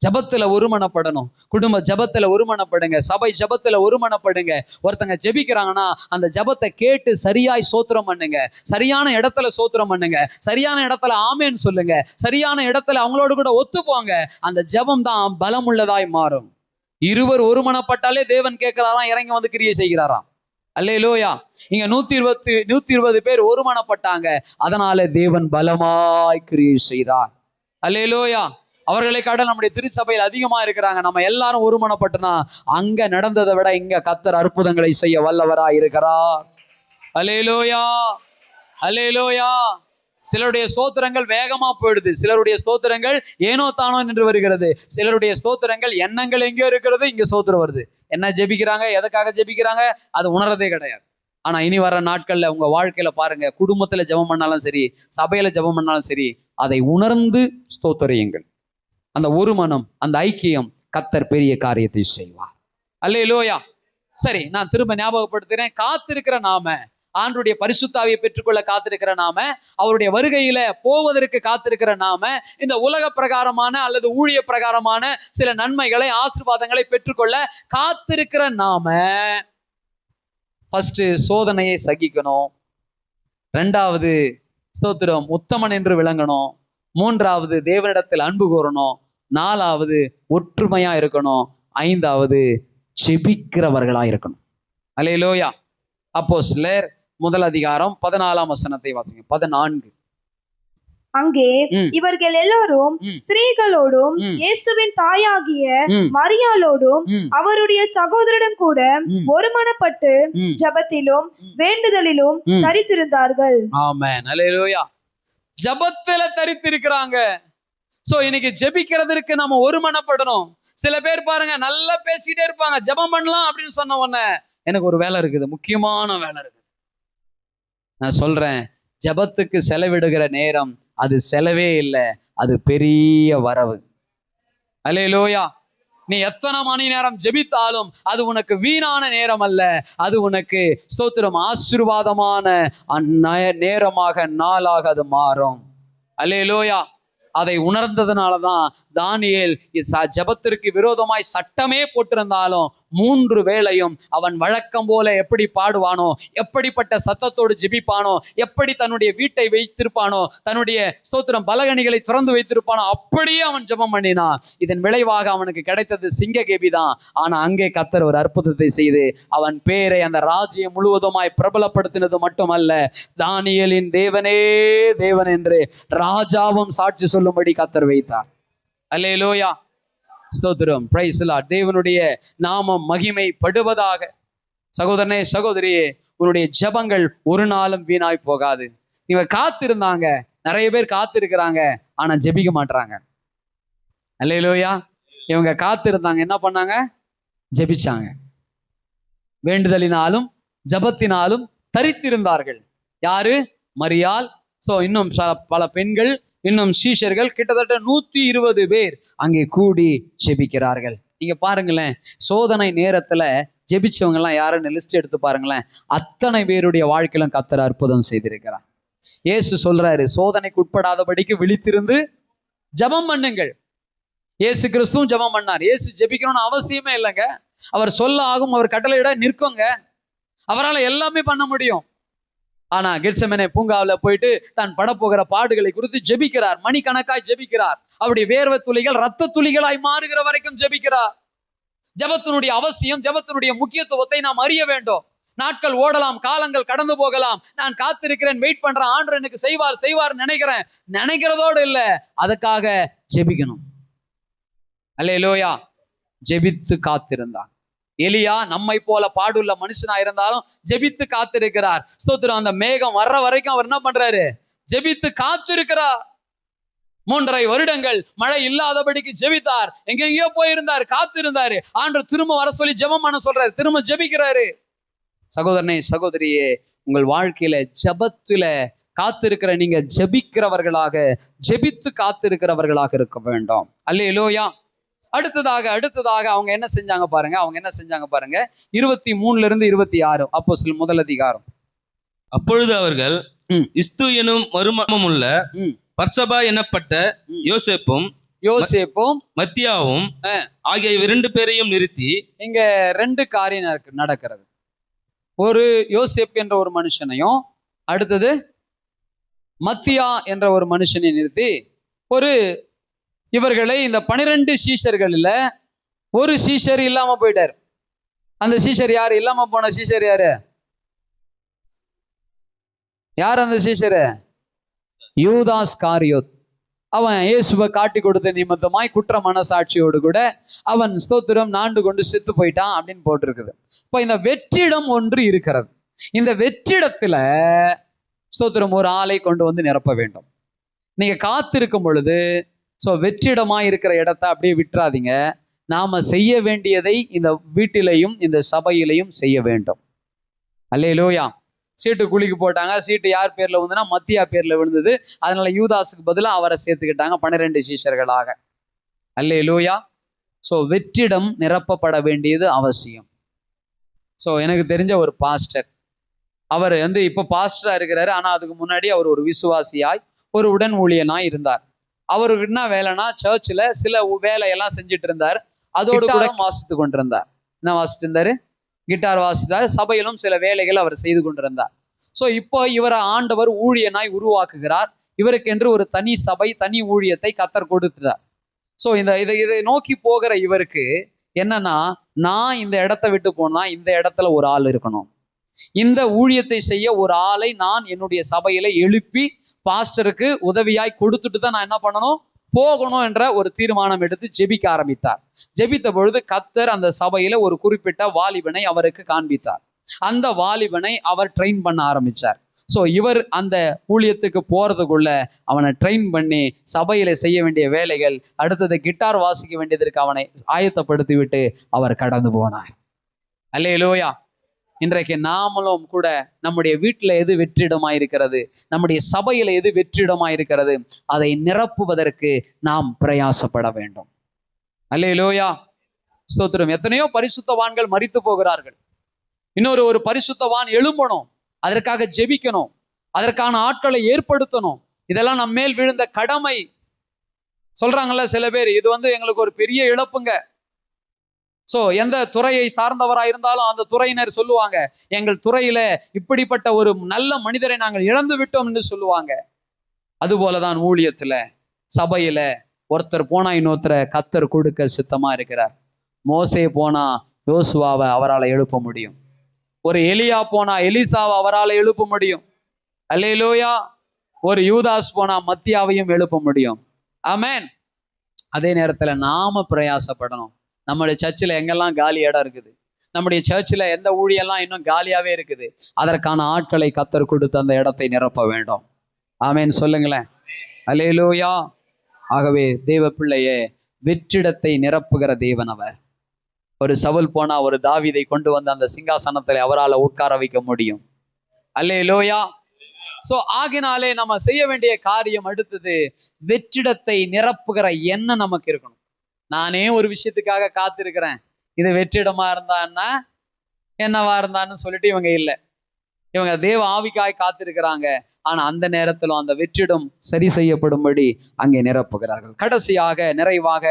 ஜபத்துல ஒருமனப்படணும், குடும்ப ஜபத்துல ஒருமனப்படுங்க, சபை ஜபத்துல ஒருமனப்படுங்க. ஒருத்தங்க ஜெபிக்கிறாங்கன்னா அந்த ஜபத்தை கேட்டு சரியாய் சோத்திரம் பண்ணுங்க, சரியான இடத்துல சோத்திரம் பண்ணுங்க, சரியான இடத்துல ஆமேன்னு சொல்லுங்க, சரியான இடத்துல அவங்களோட கூட ஒத்து போங்க. அந்த ஜபம் தான் பலம் உள்ளதாய் மாறும். 2 ஒருமனப்பட்டாலே தேவன் கேட்கிறாராம், இறங்கி வந்து கிரியை செய்கிறாராம். அல்லேலூயா. இங்க 120 பேர் ஒருமனப்பட்டாங்க, அதனால தேவன் பலமாய் கிரியை செய்தார். அல்லேலூயா. அவர்களை காட்ட நம்முடைய திருச்சபையில் அதிகமா இருக்கிறாங்க. நம்ம எல்லாரும் ஒருமனப்பட்டனா அங்க நடந்ததை விட இங்க கர்த்தர் அற்புதங்களை செய்ய வல்லவராய் இருக்கிறார். அல்லேலூயா, அல்லேலூயா. சிலருடைய ஸ்தோத்திரங்கள் வேகமா போயிடுது, சிலருடைய ஸ்தோத்திரங்கள் ஏனோ தானோ நின்று வருகிறது, சிலருடைய ஸ்தோத்திரங்கள் எண்ணங்கள் எங்கேயோ இருக்கிறது, இங்க ஸ்தோத்திரம் வருது. என்ன ஜெபிக்கிறாங்க, எதுக்காக ஜெபிக்கிறாங்க, அது உணரதே கிடையாது. ஆனா இனி வர நாட்கள்ல உங்க வாழ்க்கையில பாருங்க, குடும்பத்துல ஜெபம் பண்ணாலும் சரி, சபையில ஜெபம் பண்ணாலும் சரி, அதை உணர்ந்து ஸ்தோத்திரியுங்கள். அந்த ஒரு மனம், அந்த ஐக்கியம், கர்த்தர் பெரிய காரியத்தை செய்வார். அல்லேலூயா. சரி, நான் திரும்ப ஞாபகப்படுத்துறேன். காத்திருக்கிற நாம, ஆண்டவருடைய பரிசுத்த ஆவியை பெற்றுக்கொள்ள காத்திருக்கிற நாம, அவருடைய வருகையில போவதற்கு காத்திருக்கிற நாம, இந்த உலக பிரகாரமான அல்லது ஊழிய பிரகாரமான சில நன்மைகளை ஆசீர்வாதங்களை பெற்றுக்கொள்ள காத்திருக்கிற நாம ஃபர்ஸ்ட் சோதனையை சகிக்கணும். 2வது ஸ்தோத்திரம் உத்தமன் என்று விளங்கணும். 3வது தேவனிடத்தில் அன்பு கூறணும். 4வது ஒற்றுமையா இருக்கணும். 5வது ஜெபிக்கிறவர்களா இருக்கணும். அல்லேலூயா. அப்போஸ்தலர் 1 அதிகாரம் 14 வசனத்தை வாசிங்க. 14. அங்கே ம். இவர்கள் எல்லாரும் ம். ஸ்திரீகளோடும் ம். இயேசுவின் தாயாகிய ம். மரியாளோடும் ம். அவருடைய சகோதரனும் கூட ம். ஒருமனப்பட்டு ம். ஜெபத்திலும் வேண்டுதலிலும் ம். தரித்திருந்தார்கள். ஆமென். அல்லேலூயா. ஜெபத்துல தரித்திருக்கிறாங்க. சோ இன்னைக்கு ஜெபிக்கிறதுக்கு நம்ம ஒருமனப்படணும். சில பேர் பாருங்க நல்லா பேசிட்டே இருப்பாங்க, ஜெபம் பண்ணலாம் அப்படின்னு சொன்ன உடனே எனக்கு ஒரு வேலை இருக்குது, முக்கியமான வேலை இருக்குது. நான் சொல்றேன், ஜெபத்துக்கு செலவிடுகிற நேரம் அது செலவே இல்லை, அது பெரிய வரவு. அல்லேலூயா. நீ எத்தனை மணி நேரம் ஜெபித்தாலும் அது உனக்கு வீணான நேரம் அல்ல, அது உனக்கு ஸ்தோத்திரம் ஆசீர்வாதமான நேரமாக நாளாக அது மாறும். அல்லேலூயா. அதை உணர்ந்ததுனாலதான் தானியேல் ஜெபத்திற்கு விரோதமாய் சட்டமே போட்டிருந்தாலும் 3 வேளையும் அவன் வழக்கம் போல எப்படி பாடுவானோ, எப்படிப்பட்ட சத்தத்தோடு ஜெபிப்பானோ, எப்படி தன்னுடைய வீட்டை வைத்திருப்பானோ, தன்னுடைய ஸ்தோத்திரம் பலகணிகளை திறந்து வைத்திருப்பானோ, அப்படியே அவன் ஜெபம் பண்ணினான். இதன் விளைவாக அவனுக்கு கிடைத்தது சிங்ககேபி தான். ஆனா அங்கே கர்த்தர் ஒரு அற்புதத்தை செய்து அவன் பேரை அந்த ராஜ்யம் முழுவதுமாய் பிரபலப்படுத்தினது மட்டுமல்ல, தானியேலின் தேவனே தேவன் என்று ராஜாவும் சாட்சி சொல்லும்படி கர்த்தர் வைத்தார். அல்லேலூயா. ஸ்தோத்திரம். Praise the Lord. தேவனுடைய நாமம் மகிமைப்படுவதாக. சகோதரனே சகோதரியே, உன்னுடைய ஜெபங்கள் ஒரு நாளும் வீணாய் போகாது. இவங்க காத்திருந்தாங்க, நிறைய பேர் காத்திருக்கிறாங்க, ஆனா ஜெபிக்க மாட்டாங்க. அல்லேலூயா. இவங்க காத்திருந்தாங்க, என்ன பண்ணாங்க? ஜெபிச்சாங்க. வேண்டுதலினாலும் ஜெபத்தினாலும் தரித்திருந்தார்கள். யாரு? மரியாள். சோ இன்னும் பல பெண்கள், இன்னும் சீஷர்கள், கிட்டத்தட்ட 120 பேர் அங்கே கூடி ஜெபிக்கிறார்கள். நீங்க பாருங்களேன், சோதனை நேரத்துல ஜெபிச்சவங்க எல்லாம் யாருன்னு லிஸ்ட் எடுத்து பாருங்களேன். அத்தனை பேருடைய வாழ்க்கையிலும் கர்த்தர் அற்புதம் செய்திருக்கிறார். இயேசு சொல்றாரு, சோதனைக்கு உட்படாதபடிக்கு விழித்திருந்து ஜெபம் பண்ணுங்கள். இயேசு கிறிஸ்துவும் ஜெபம் பண்ணார். இயேசு ஜெபிக்கணும்னு அவசியமே இல்லைங்க. அவர் சொல்ல ஆகும், அவர் கட்டளையிட நிற்குங்க. அவரால் எல்லாமே பண்ண முடியும். ஆனா கெத்செமனே பூங்காவில போயிட்டு தான் படப்போகிற பாடுகளை குறித்து ஜெபிக்கிறார். மணிக்கணக்காய் ஜெபிக்கிறார். அவருடைய வேர்வை துளிகள் ரத்த துளிகளாய் மாறுகிற வரைக்கும் ஜெபிக்கிறார். ஜெபத்தினுடைய அவசியம், ஜெபத்தினுடைய முக்கியத்துவத்தை நாம் அறிய வேண்டும். நாட்கள் ஓடலாம், காலங்கள் கடந்து போகலாம். நான் காத்திருக்கிறேன், வெயிட் பண்றேன், ஆண்டவர் எனக்கு செய்வார் நினைக்கிறதோடு இல்ல, அதுக்காக ஜெபிக்கணும். அல்லேலூயா. ஜெபித்து காத்திருந்தார். எலியா நம்மை போல பாடுள்ள மனுஷனா இருந்தாலும் ஜெபித்து காத்திருக்கிறார். ஸ்தோத்திரம். அந்த மேகம் வர்ற வரைக்கும் அவர் என்ன பண்றாரு? ஜெபித்து காத்திருக்கிறார். 3.5 வருடங்கள் மழை இல்லாதபடிக்கு ஜெபித்தார். எங்கெங்கயோ போயிருந்தார், காத்திருந்தாரு. ஆண்டவர் திரும்ப வர சொல்லி ஜெபம் பண்ண சொல்றாரு, திரும்ப ஜெபிக்கிறாரு. சகோதரனே சகோதரியே, உங்கள் வாழ்க்கையில ஜெபத்துல காத்திருக்கிற நீங்க ஜெபிக்கிறவர்களாக, ஜெபித்து காத்திருக்கிறவர்களாக இருக்க வேண்டும். அல்லேலூயா. அடுத்ததாக அவங்க என்ன செஞ்சாங்க பாருங்க. 23 - 26 அப்போஸ்தலர் முதல் அதிகாரம். அப்பொழுது அவர்கள் இஸ்து எனும் மறுமணம் உள்ள பர்சபா எனப்பட்ட யோசேப்பும் மத்தியாவும் ஆகிய 2 பேரையும் நிறுத்தி, இங்க 2 காரியம் நடக்கிறது. ஒரு யோசேப் என்ற ஒரு மனுஷனையும், அடுத்தது மத்தியா என்ற ஒரு மனுஷனை நிறுத்தி, இவர்களை இந்த 12 சீஷர்களில் ஒரு சீஷர் இல்லாம போயிட்டார். அந்த சீஷர் யாரு? இல்லாம போன சீஷர் யாரு? அந்த சீஷரு? யூதாஸ் காரியோத். அவன் இயேசுவை காட்டி கொடுத்த நிமித்தமாய் குற்ற மனசாட்சியோடு கூட அவன் ஸ்தோத்திரம் நாண்டு கொண்டு செத்து போயிட்டான் அப்படின்னு போட்டிருக்குது. இப்ப இந்த வெற்றிடம் ஒன்று இருக்கிறது. இந்த வெற்றிடத்துல ஸ்தோத்திரம் ஒரு ஆளை கொண்டு வந்து நிரப்ப வேண்டும். நீங்க காத்திருக்கும் பொழுது வெற்றிடமா இருக்கிற இடத்தை அப்படியே விட்டுறாதீங்க. நாம செய்ய வேண்டியதை இந்த வீட்டிலையும் இந்த சபையிலையும் செய்ய வேண்டும். அல்லேலூயா. சீட்டு குழிக்கு போட்டாங்க. சீட்டு யார் பேர்ல விழுந்துன்னா மத்தியா பேர்ல விழுந்தது. அதனால யூதாஸுக்கு பதிலாக அவரை சேர்த்துக்கிட்டாங்க 12 சீஷர்களாக. அல்லேலூயா. வெற்றிடம் நிரப்பப்பட வேண்டியது அவசியம். எனக்கு தெரிஞ்ச ஒரு பாஸ்டர், அவர் இப்போ பாஸ்டரா இருக்கிறாரு. ஆனா அதுக்கு முன்னாடி அவர் ஒரு விசுவாசியாய், ஒரு உடன் ஊழியனாய் இருந்தார். அவருக்கு என்ன வேலைன்னா, சர்ச்சில் சில வேலையெல்லாம் செஞ்சுட்டு இருந்தார். அதோடு கூட வாசித்து கொண்டிருந்தார். என்ன வாசிட்டு இருந்தாரு? கிட்டார் வாசித்தார். சபையிலும் சில வேலைகள் அவர் செய்து கொண்டிருந்தார். இப்போ இவரை ஆண்டவர் ஊழியனாய் உருவாக்குகிறார். இவருக்கென்று ஒரு தனி சபை, தனி ஊழியத்தை கர்த்தர் கொடுத்துட்டார். இதை நோக்கி போகிற இவருக்கு என்னன்னா, நான் இந்த இடத்த விட்டு போனா இந்த இடத்துல ஒரு ஆள் இருக்கணும், இந்த ஊழியத்தை செய்ய ஒரு ஆளை நான் என்னுடைய சபையில எழுப்பி பாஸ்டருக்கு உதவியாய் கொடுத்துட்டு தான் நான் என்ன பண்ணணும், போகணும் என்ற ஒரு தீர்மானம் எடுத்து ஜெபிக்க ஆரம்பித்தார். ஜெபித்த பொழுது கர்த்தர் அந்த சபையில ஒரு குறிப்பிட்ட வாலிபனை அவருக்கு காண்பித்தார். அந்த வாலிபனை அவர் ட்ரெயின் பண்ண ஆரம்பிச்சார். ஸோ இவர் அந்த ஊழியத்துக்கு போறதுக்குள்ள அவனை ட்ரெயின் பண்ணி சபையில செய்ய வேண்டிய வேலைகள், அடுத்தது கிட்டார் வாசிக்க வேண்டியதற்கு அவனை ஆயத்தப்படுத்தி விட்டு அவர் கடந்து போனார். அல்லேலூயா. இன்றைக்கு நாமளும் கூட நம்முடைய வீட்டில் எது வெற்றிடமாய் இருக்கிறது, நம்முடைய சபையில எது வெற்றிடமாய் இருக்கிறது, அதை நிரப்புவதற்கு நாம் பிரயாசப்பட வேண்டும். அல்லேலூயா, ஸ்தோத்திரம். எத்தனையோ பரிசுத்தவான்கள் மரித்து போகிறார்கள். ஒரு பரிசுத்தவான் எழும்பணும், அதற்காக ஜெபிக்கணும், அதற்கான ஆட்களை ஏற்படுத்தணும். இதெல்லாம் நம்ம மேல் விழுந்த கடமை. சொல்றாங்கல்ல சில பேர், இது எங்களுக்கு ஒரு பெரிய இழப்புங்க. சோ எந்த துறையை சார்ந்தவரா இருந்தாலும் அந்த துறையினர் சொல்லுவாங்க, எங்கள் துறையில இப்படிப்பட்ட ஒரு நல்ல மனிதரை நாங்கள் இழந்து விட்டோம் என்று சொல்லுவாங்க. அதுபோலதான் ஊழியத்துல, சபையில ஒருத்தர் போனா இன்னொருத்தரை கர்த்தர் கொடுக்க சித்தமா இருக்கிறார். மோசே போனா யோசுவாவை அவரால் எழுப்ப முடியும். ஒரு எலியா போனா எலிசாவை அவரால் எழுப்ப முடியும். அல்லேலூயா. ஒரு யூதாஸ் போனா மத்தியாவையும் எழுப்ப முடியும். ஆமென். அதே நேரத்துல நாம பிரயாசப்படணும். நம்முடைய சர்ச்சில் எங்கெல்லாம் காலி இடம் இருக்குது, நம்முடைய சர்ச்சில் எந்த ஊழியெல்லாம் இன்னும் காலியாவே இருக்குது, அதற்கான ஆட்களை கர்த்தர் கொடுத்து அந்த இடத்தை நிரப்ப வேண்டும். ஆமென் சொல்லுங்களேன். அல்லேலூயா. ஆகவே தேவ பிள்ளையே, வெற்றிடத்தை நிரப்புகிற தேவன் அவர். ஒரு சவுல் போனா ஒரு தாவீதை கொண்டு வந்து அந்த சிங்காசனத்தில் அவரால் உட்கார வைக்க முடியும். அல்லேலூயா. சோ ஆகினாலே நம்ம செய்ய வேண்டிய காரியம் அடுத்தது, வெற்றிடத்தை நிரப்புகிற எண்ணம் நமக்கு இருக்கணும். நானே ஒரு விஷயத்துக்காக காத்திருக்கிறேன், இது வெற்றிடமா இருந்தான்னா என்னவா இருந்தான்னு சொல்லிட்டு இவங்க இல்லை. இவங்க தேவ ஆவிக்காய் காத்திருக்கிறாங்க. ஆனா அந்த நேரத்திலும் அந்த வெற்றிடம் சரி செய்யப்படும்படி அங்கே நிரப்புகிறார்கள். கடைசியாக நிறைவாக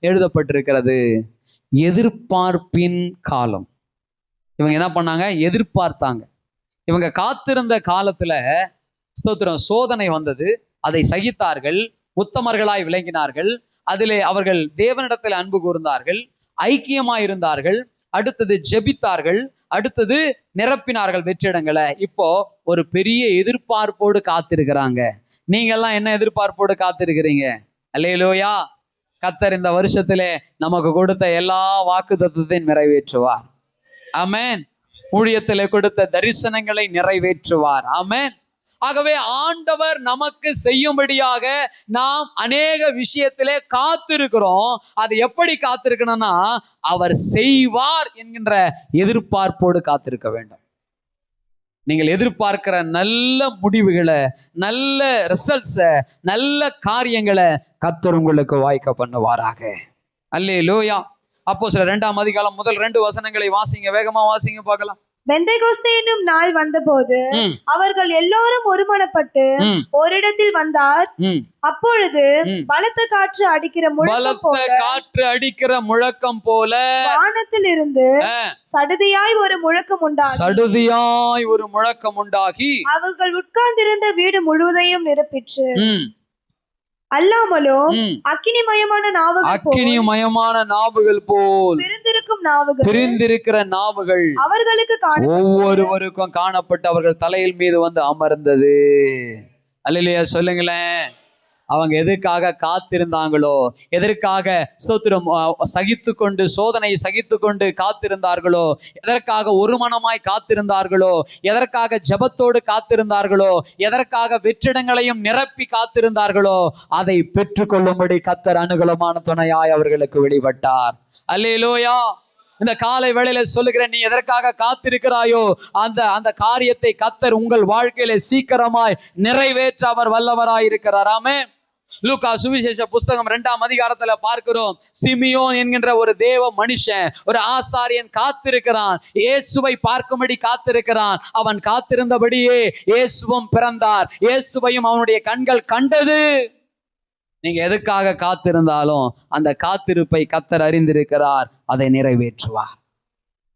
எழுதப்பட்டிருக்கிறது, எதிர்பார்ப்பின் காலம். இவங்க என்ன பண்ணாங்க, எதிர்பார்த்தாங்க. இவங்க காத்திருந்த காலத்துல ஸ்தோத்திரம், சோதனை வந்தது, அதை சகித்தார்கள், உத்தமர்களாய் விளங்கினார்கள். அதிலே அவர்கள் தேவனிடத்தில் அன்பு கூர்ந்தார்கள், ஐக்கியமாயிருந்தார்கள், அடுத்தது ஜெபித்தார்கள், அடுத்தது நிரப்பினார்கள் வெற்றிடங்களை. இப்போ ஒரு பெரிய எதிர்பார்ப்போடு காத்திருக்கிறாங்க. நீங்க எல்லாம் என்ன எதிர்பார்ப்போடு காத்திருக்கிறீங்க? அல்லேலூயா. கர்த்தர் இந்த வருஷத்திலே நமக்கு கொடுத்த எல்லா வாக்குத்தத்தத்தையும் நிறைவேற்றுவார். ஆமென். ஊழியத்திலே கொடுத்த தரிசனங்களை நிறைவேற்றுவார். ஆமென். ஆகவே ஆண்டவர் நமக்கு செய்யும்படியாக நாம் அநேக விஷயத்திலே காத்திருக்கிறோம். அது எப்படி காத்திருக்கணும்னா, அவர் செய்வார் என்கின்ற எதிர்பார்ப்போடு காத்திருக்க வேண்டும். நீங்கள் எதிர்பார்க்கிற நல்ல முடிவுகளை, நல்ல ரிசல்ட்ஸை, நல்ல காரியங்களை கர்த்தர் உங்களுக்கு வாய்க்க பண்ணுவாராக. அல்லேலூயா. அப்போஸ்தலர் 2ஆம் அதிகாரம் முதல் 2 வசனங்களை வாசிங்க, வேகமா வாசிங்க பார்க்கலாம். பெந்தெகோஸ்தே என்னும் நாள் வந்தபோது அவர்கள் எல்லோரும் ஒருமனப்பட்டு ஓரிடத்தில் வந்தார். அப்பொழுது பலத்த காற்று அடிக்கிற முழக்கம் போல வானத்தில் இருந்து சடுதியாய் ஒரு முழக்கம் உண்டாகி அவர்கள் உட்கார்ந்திருந்த வீடு முழுவதையும் நிரப்பிற்று. அல்லாமலும் அக்கினிமயமான நாவுகள் போல் பிரிந்திருக்கிற நாவுகள் அவர்களுக்கு ஒவ்வொருவருக்கும் காணப்பட்டு அவர்கள் தலையில் மீது வந்து அமர்ந்தது. அல்லேலூயா சொல்லுங்களேன். அவங்க எதற்காக காத்திருந்தாங்களோ, எதற்காக ஸ்தோத்திரம் சகித்து கொண்டு, சோதனை சகித்து கொண்டு காத்திருந்தார்களோ, எதற்காக ஒரு மனமாய் காத்திருந்தார்களோ, எதற்காக ஜெபத்தோடு காத்திருந்தார்களோ, எதற்காக வெற்றிடங்களையும் நிரப்பி காத்திருந்தார்களோ, அதை பெற்றுக்கொள்ளும்படி கர்த்தர் அனுகூலமான துணையாய் அவர்களுக்கு வெளிப்பட்டார். அல்லேலூயா. இந்த காலை வேளையில சொல்லுகிறேன், நீ எதற்காக காத்திருக்கிறாயோ அந்த காரியத்தை கர்த்தர் உங்கள் வாழ்க்கையில சீக்கிரமாய் நிறைவேற்ற அவர் வல்லவராய் இருக்கிறார். ஆமென். லூக்கா சுவிசேஷ புஸ்தகம் 2ஆம் அதிகாரத்துல பார்க்கிறோம், சிமியோன் என்கின்ற ஒரு தேவ மனுஷன், ஒரு ஆசாரியன் காத்திருக்கிறான். இயேசுவை பார்க்கும்படி காத்திருக்கிறான். அவன் காத்திருந்தபடியே இயேசுவும் பிறந்தார். இயேசுவையும் அவனுடைய கண்கள் கண்டது. நீங்க எதுக்காக காத்திருந்தாலும் அந்த காத்திருப்பை கர்த்தர் அறிந்திருக்கிறார், அதை நிறைவேற்றுவார்.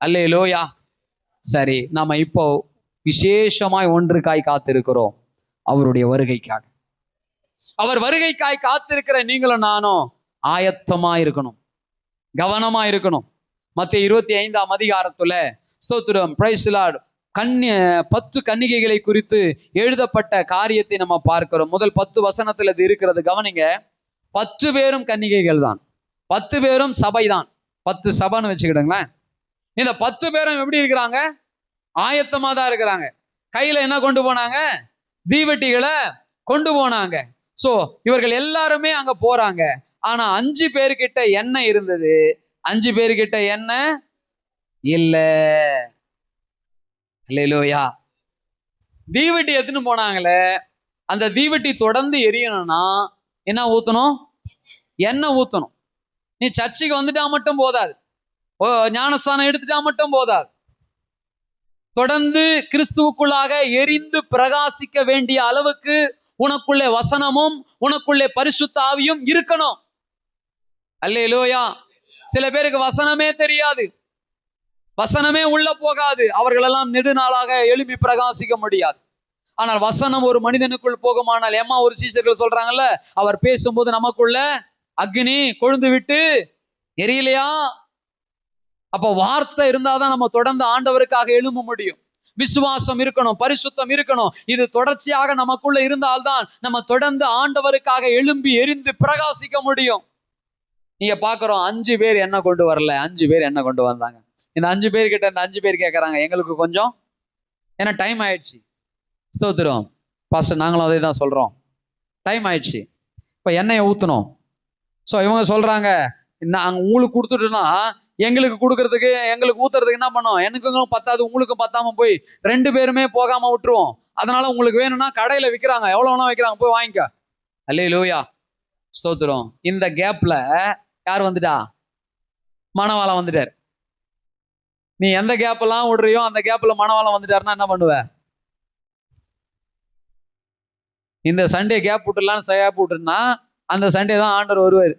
அல்லேலூயா. சரி, நாம இப்போ விசேஷமாய் ஒன்றுக்காய் காத்திருக்கிறோம், அவருடைய வருகைக்காக. அவர் வருகைக்காய் காத்திருக்கிற நீங்களும் நானும் ஆயத்தமா இருக்கணும், கவனமா இருக்கணும். மத்தேயு 25ஆம் அதிகாரத்துல ஸ்தோத்திரம், பிரைஸ் தி லார்ட், 10 கன்னிகைகளை குறித்து எழுதப்பட்ட காரியத்தை நம்ம பார்க்கிறோம். முதல் 10 வசனத்துல இது இருக்கிறது. கவனிங்க, 10 பேரும் கன்னிகைகள் தான், 10 பேரும் சபை தான். 10 சபைன்னு வச்சுக்கிடுங்களேன். இந்த 10 பேரும் எப்படி இருக்கிறாங்க? ஆயத்தமா தான் இருக்கிறாங்க. கையில என்ன கொண்டு போனாங்க? தீவெட்டிகளை கொண்டு போனாங்க. சோ இவர்கள் எல்லாருமே அங்க போறாங்க. ஆனா 5 பேர்கிட்ட எண்ணெய் இருந்தது, 5 பேர்கிட்ட எண்ணெய் இல்ல. அல்லேலூயா. தீவெட்டி எடுத்துன்னு போனாங்களே, அந்த தீவெட்டி தொடர்ந்து எரியணும்னா என்ன ஊத்தணும்? எண்ணெய் ஊத்தணும். நீ சர்ச்சுக்கு வந்துட்டா மட்டும் போதாது, ஞானஸ்தானம் எடுத்துட்டா மட்டும் போதாது. தொடர்ந்து கிறிஸ்துவுக்குள்ளாக எரிந்து பிரகாசிக்க வேண்டிய அளவுக்கு உனக்குள்ளே வசனமும் உனக்குள்ளே பரிசுத்த ஆவியும் இருக்கணும். அல்லேலூயா. சில பேருக்கு வசனமே தெரியாது, வசனமே உள்ள போகாது. அவர்களெல்லாம் நெடுநாளாக எழுப்பி பிரகாசிக்க முடியாது. ஆனால் வசனம் ஒரு மனிதனுக்குள் போகுமானால், ஏமா ஒரு சீசர்கள் சொல்றாங்கல்ல, அவர் பேசும்போது நமக்குள்ள அக்னி கொழுந்து விட்டு எரியலையா? அப்ப வார்த்தை இருந்தாதான் நம்ம தொடர்ந்து ஆண்டவருக்காக எழும்ப முடியும். விசுவாசம் இருக்கணும், பரிசுத்தம் இருக்கணும். இது தொடர்ச்சியாக நமக்குள்ள இருந்தால்தான் நம்ம தொடர்ந்து ஆண்டவருக்காக எழும்பி எரிந்து பிரகாசிக்க முடியும். நீங்க பாக்குறோம், 5 பேர் என்ன கொண்டு வரல, 5 பேர் என்ன கொண்டு வந்தாங்க. இந்த 5 பேர்கிட்ட இந்த 5 பேர் கேட்கறாங்க, எங்களுக்கு கொஞ்சம், ஏன்னா டைம் ஆயிடுச்சு. ஸ்தோத்திரம் பாஸ்டர், நாங்களும் அதே தான் சொல்றோம், டைம் ஆயிடுச்சு, இப்ப எண்ணெயை ஊத்தணும். ஸோ இவங்க சொல்றாங்க, நாங்கள் உங்களுக்கு கொடுத்துட்டோம்னா எங்களுக்கு கொடுக்கறதுக்கு, எங்களுக்கு ஊத்துறதுக்கு என்ன பண்ணோம்? எனக்கும் பத்தாது, உங்களுக்கும் பத்தாம போய் 2 பேருமே போகாம விட்டுருவோம். அதனால உங்களுக்கு வேணும்னா கடையில விற்கிறாங்க, எவ்வளவு வேணா விற்கிறாங்க, போய் வாங்கிக்க. அல்லேலூயா. ஸ்தோத்திரம். இந்த கேப்ல யார் வந்துட்டா? மணவாளன் வந்துட்டார். நீ எந்த கேப் எல்லாம் விடுறியோ அந்த கேப்ல மணவாளன் வந்துட்டாருன்னா என்ன பண்ணுவ? இந்த சண்டே கேப் விட்டுலான்னு கேப் விட்டுனா அந்த சண்டே தான் ஆண்டவர் வருவார்.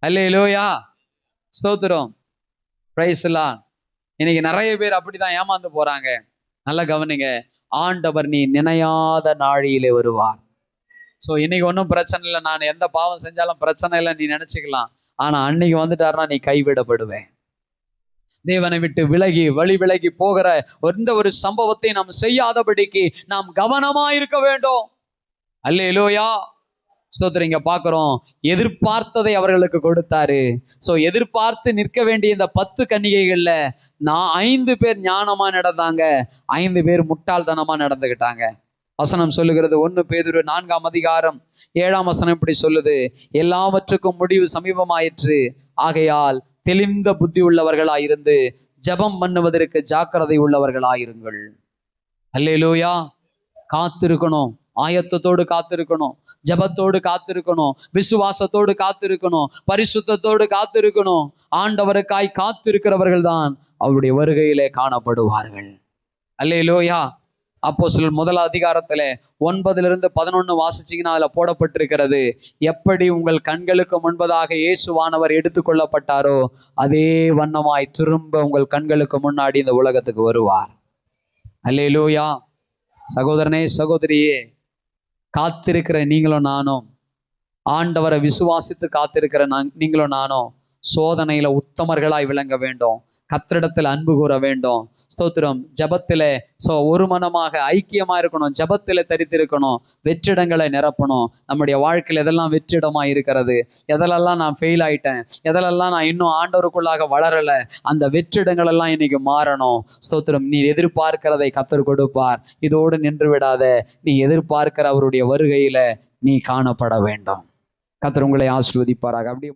அல்லேலூயா. ஸ்தோத்திரம். பிரைஸ் எல்லாம். இன்னைக்கு நிறைய பேர் அப்படிதான் ஏமாந்து போறாங்க. நல்லா கவனிங்க, ஆண்டவர் நீ நினையாத நாழியிலே வருவார். ஸோ இன்னைக்கு ஒன்றும் பிரச்சனை இல்லை, நான் எந்த பாவம் செஞ்சாலும் பிரச்சனை இல்லை நீ நினைச்சுக்கலாம். ஆனா அன்னைக்கு வந்துட்டாருன்னா நீ கைவிடப்படுவேன். தேவனை விட்டு விலகி வழி விலகி போகிற எந்த ஒரு சம்பவத்தை நாம் செய்யாதபடிக்கு நாம் கவனமா இருக்க வேண்டும். அல்லேலூயா. ஸ்தோத்திரம். இங்க பாக்குறோம், எதிர்பார்த்ததை அவர்களுக்கு கொடுத்தாரு. சோ எதிர்பார்த்து நிற்க வேண்டிய இந்த 10 கன்னிகைகள்ல 5 பேர் ஞானமா நடந்தாங்க, 5 பேர் முட்டாள்தனமா நடந்துகிட்டாங்க. வசனம் சொல்லுகிறது, 1 பேதுரு 4ஆம் அதிகாரம் 7ஆம் வசனம் இப்படி சொல்லுது, எல்லாவற்றுக்கும் முடிவு சமீபமாயிற்று, ஆகையால் தெளிந்த புத்தி உள்ளவர்களாயிருந்து ஜெபம் பண்ணுவதற்கு ஜாக்கிரதை உள்ளவர்களாயிருங்கள். அல்லேலூயா. காத்திருக்கணும், ஆயத்தத்தோடு காத்திருக்கணும், ஜபத்தோடு காத்திருக்கணும், விசுவாசத்தோடு காத்திருக்கணும், பரிசுத்தத்தோடு காத்திருக்கணும். ஆண்டவருக்காய் காத்திருக்கிறவர்கள் தான் அவருடைய வருகையிலே காணப்படுவார்கள். அல்லேலூயா. அப்போஸ்தலர் 1 அதிகாரத்துல 9 - 11 வாசிச்சீங்கன்னா அதுல போடப்பட்டிருக்கிறது, எப்படி உங்கள் கண்களுக்கு முன்பதாக இயேசுவானவர் எடுத்துக்கொள்ளப்பட்டாரோ அதே வண்ணமாய் திரும்ப உங்கள் கண்களுக்கு முன்னாடி இந்த உலகத்துக்கு வருவார். அல்லேலூயா. சகோதரனே, சகோதரியே, காத்திருக்கிற நீங்களும் நானும், ஆண்டவரை விசுவாசித்து காத்திருக்கிற நீங்களும் நானும் சோதனையில உத்தமர்களாய் விளங்க வேண்டும். கர்த்தரிடத்தில் அன்பு கூற வேண்டும். ஸ்தோத்திரம். ஜபத்தில ஒரு மனமாக ஐக்கியமா இருக்கணும், ஜபத்தில தரித்திருக்கணும், வெற்றிடங்களை நிரப்பணும். நம்முடைய வாழ்க்கையில் எதெல்லாம் வெற்றிடமா இருக்கிறது, எதெல்லாம் நான் ஃபெயில் ஆயிட்டேன், எதெல்லாம் நான் இன்னும் ஆண்டவருக்குள்ளாக வளரல, அந்த வெற்றிடங்கள் எல்லாம் இன்னைக்கு மாறணும். ஸ்தோத்திரம். நீ எதிர்பார்க்கிறதை கர்த்தர் கொடுப்பார். இதோடு நின்று விடாத, நீ எதிர்பார்க்கிற அவருடைய வருகையில நீ காணப்பட வேண்டும். கர்த்தர் உங்களை ஆசீர்வதிப்பாராக. அப்படியே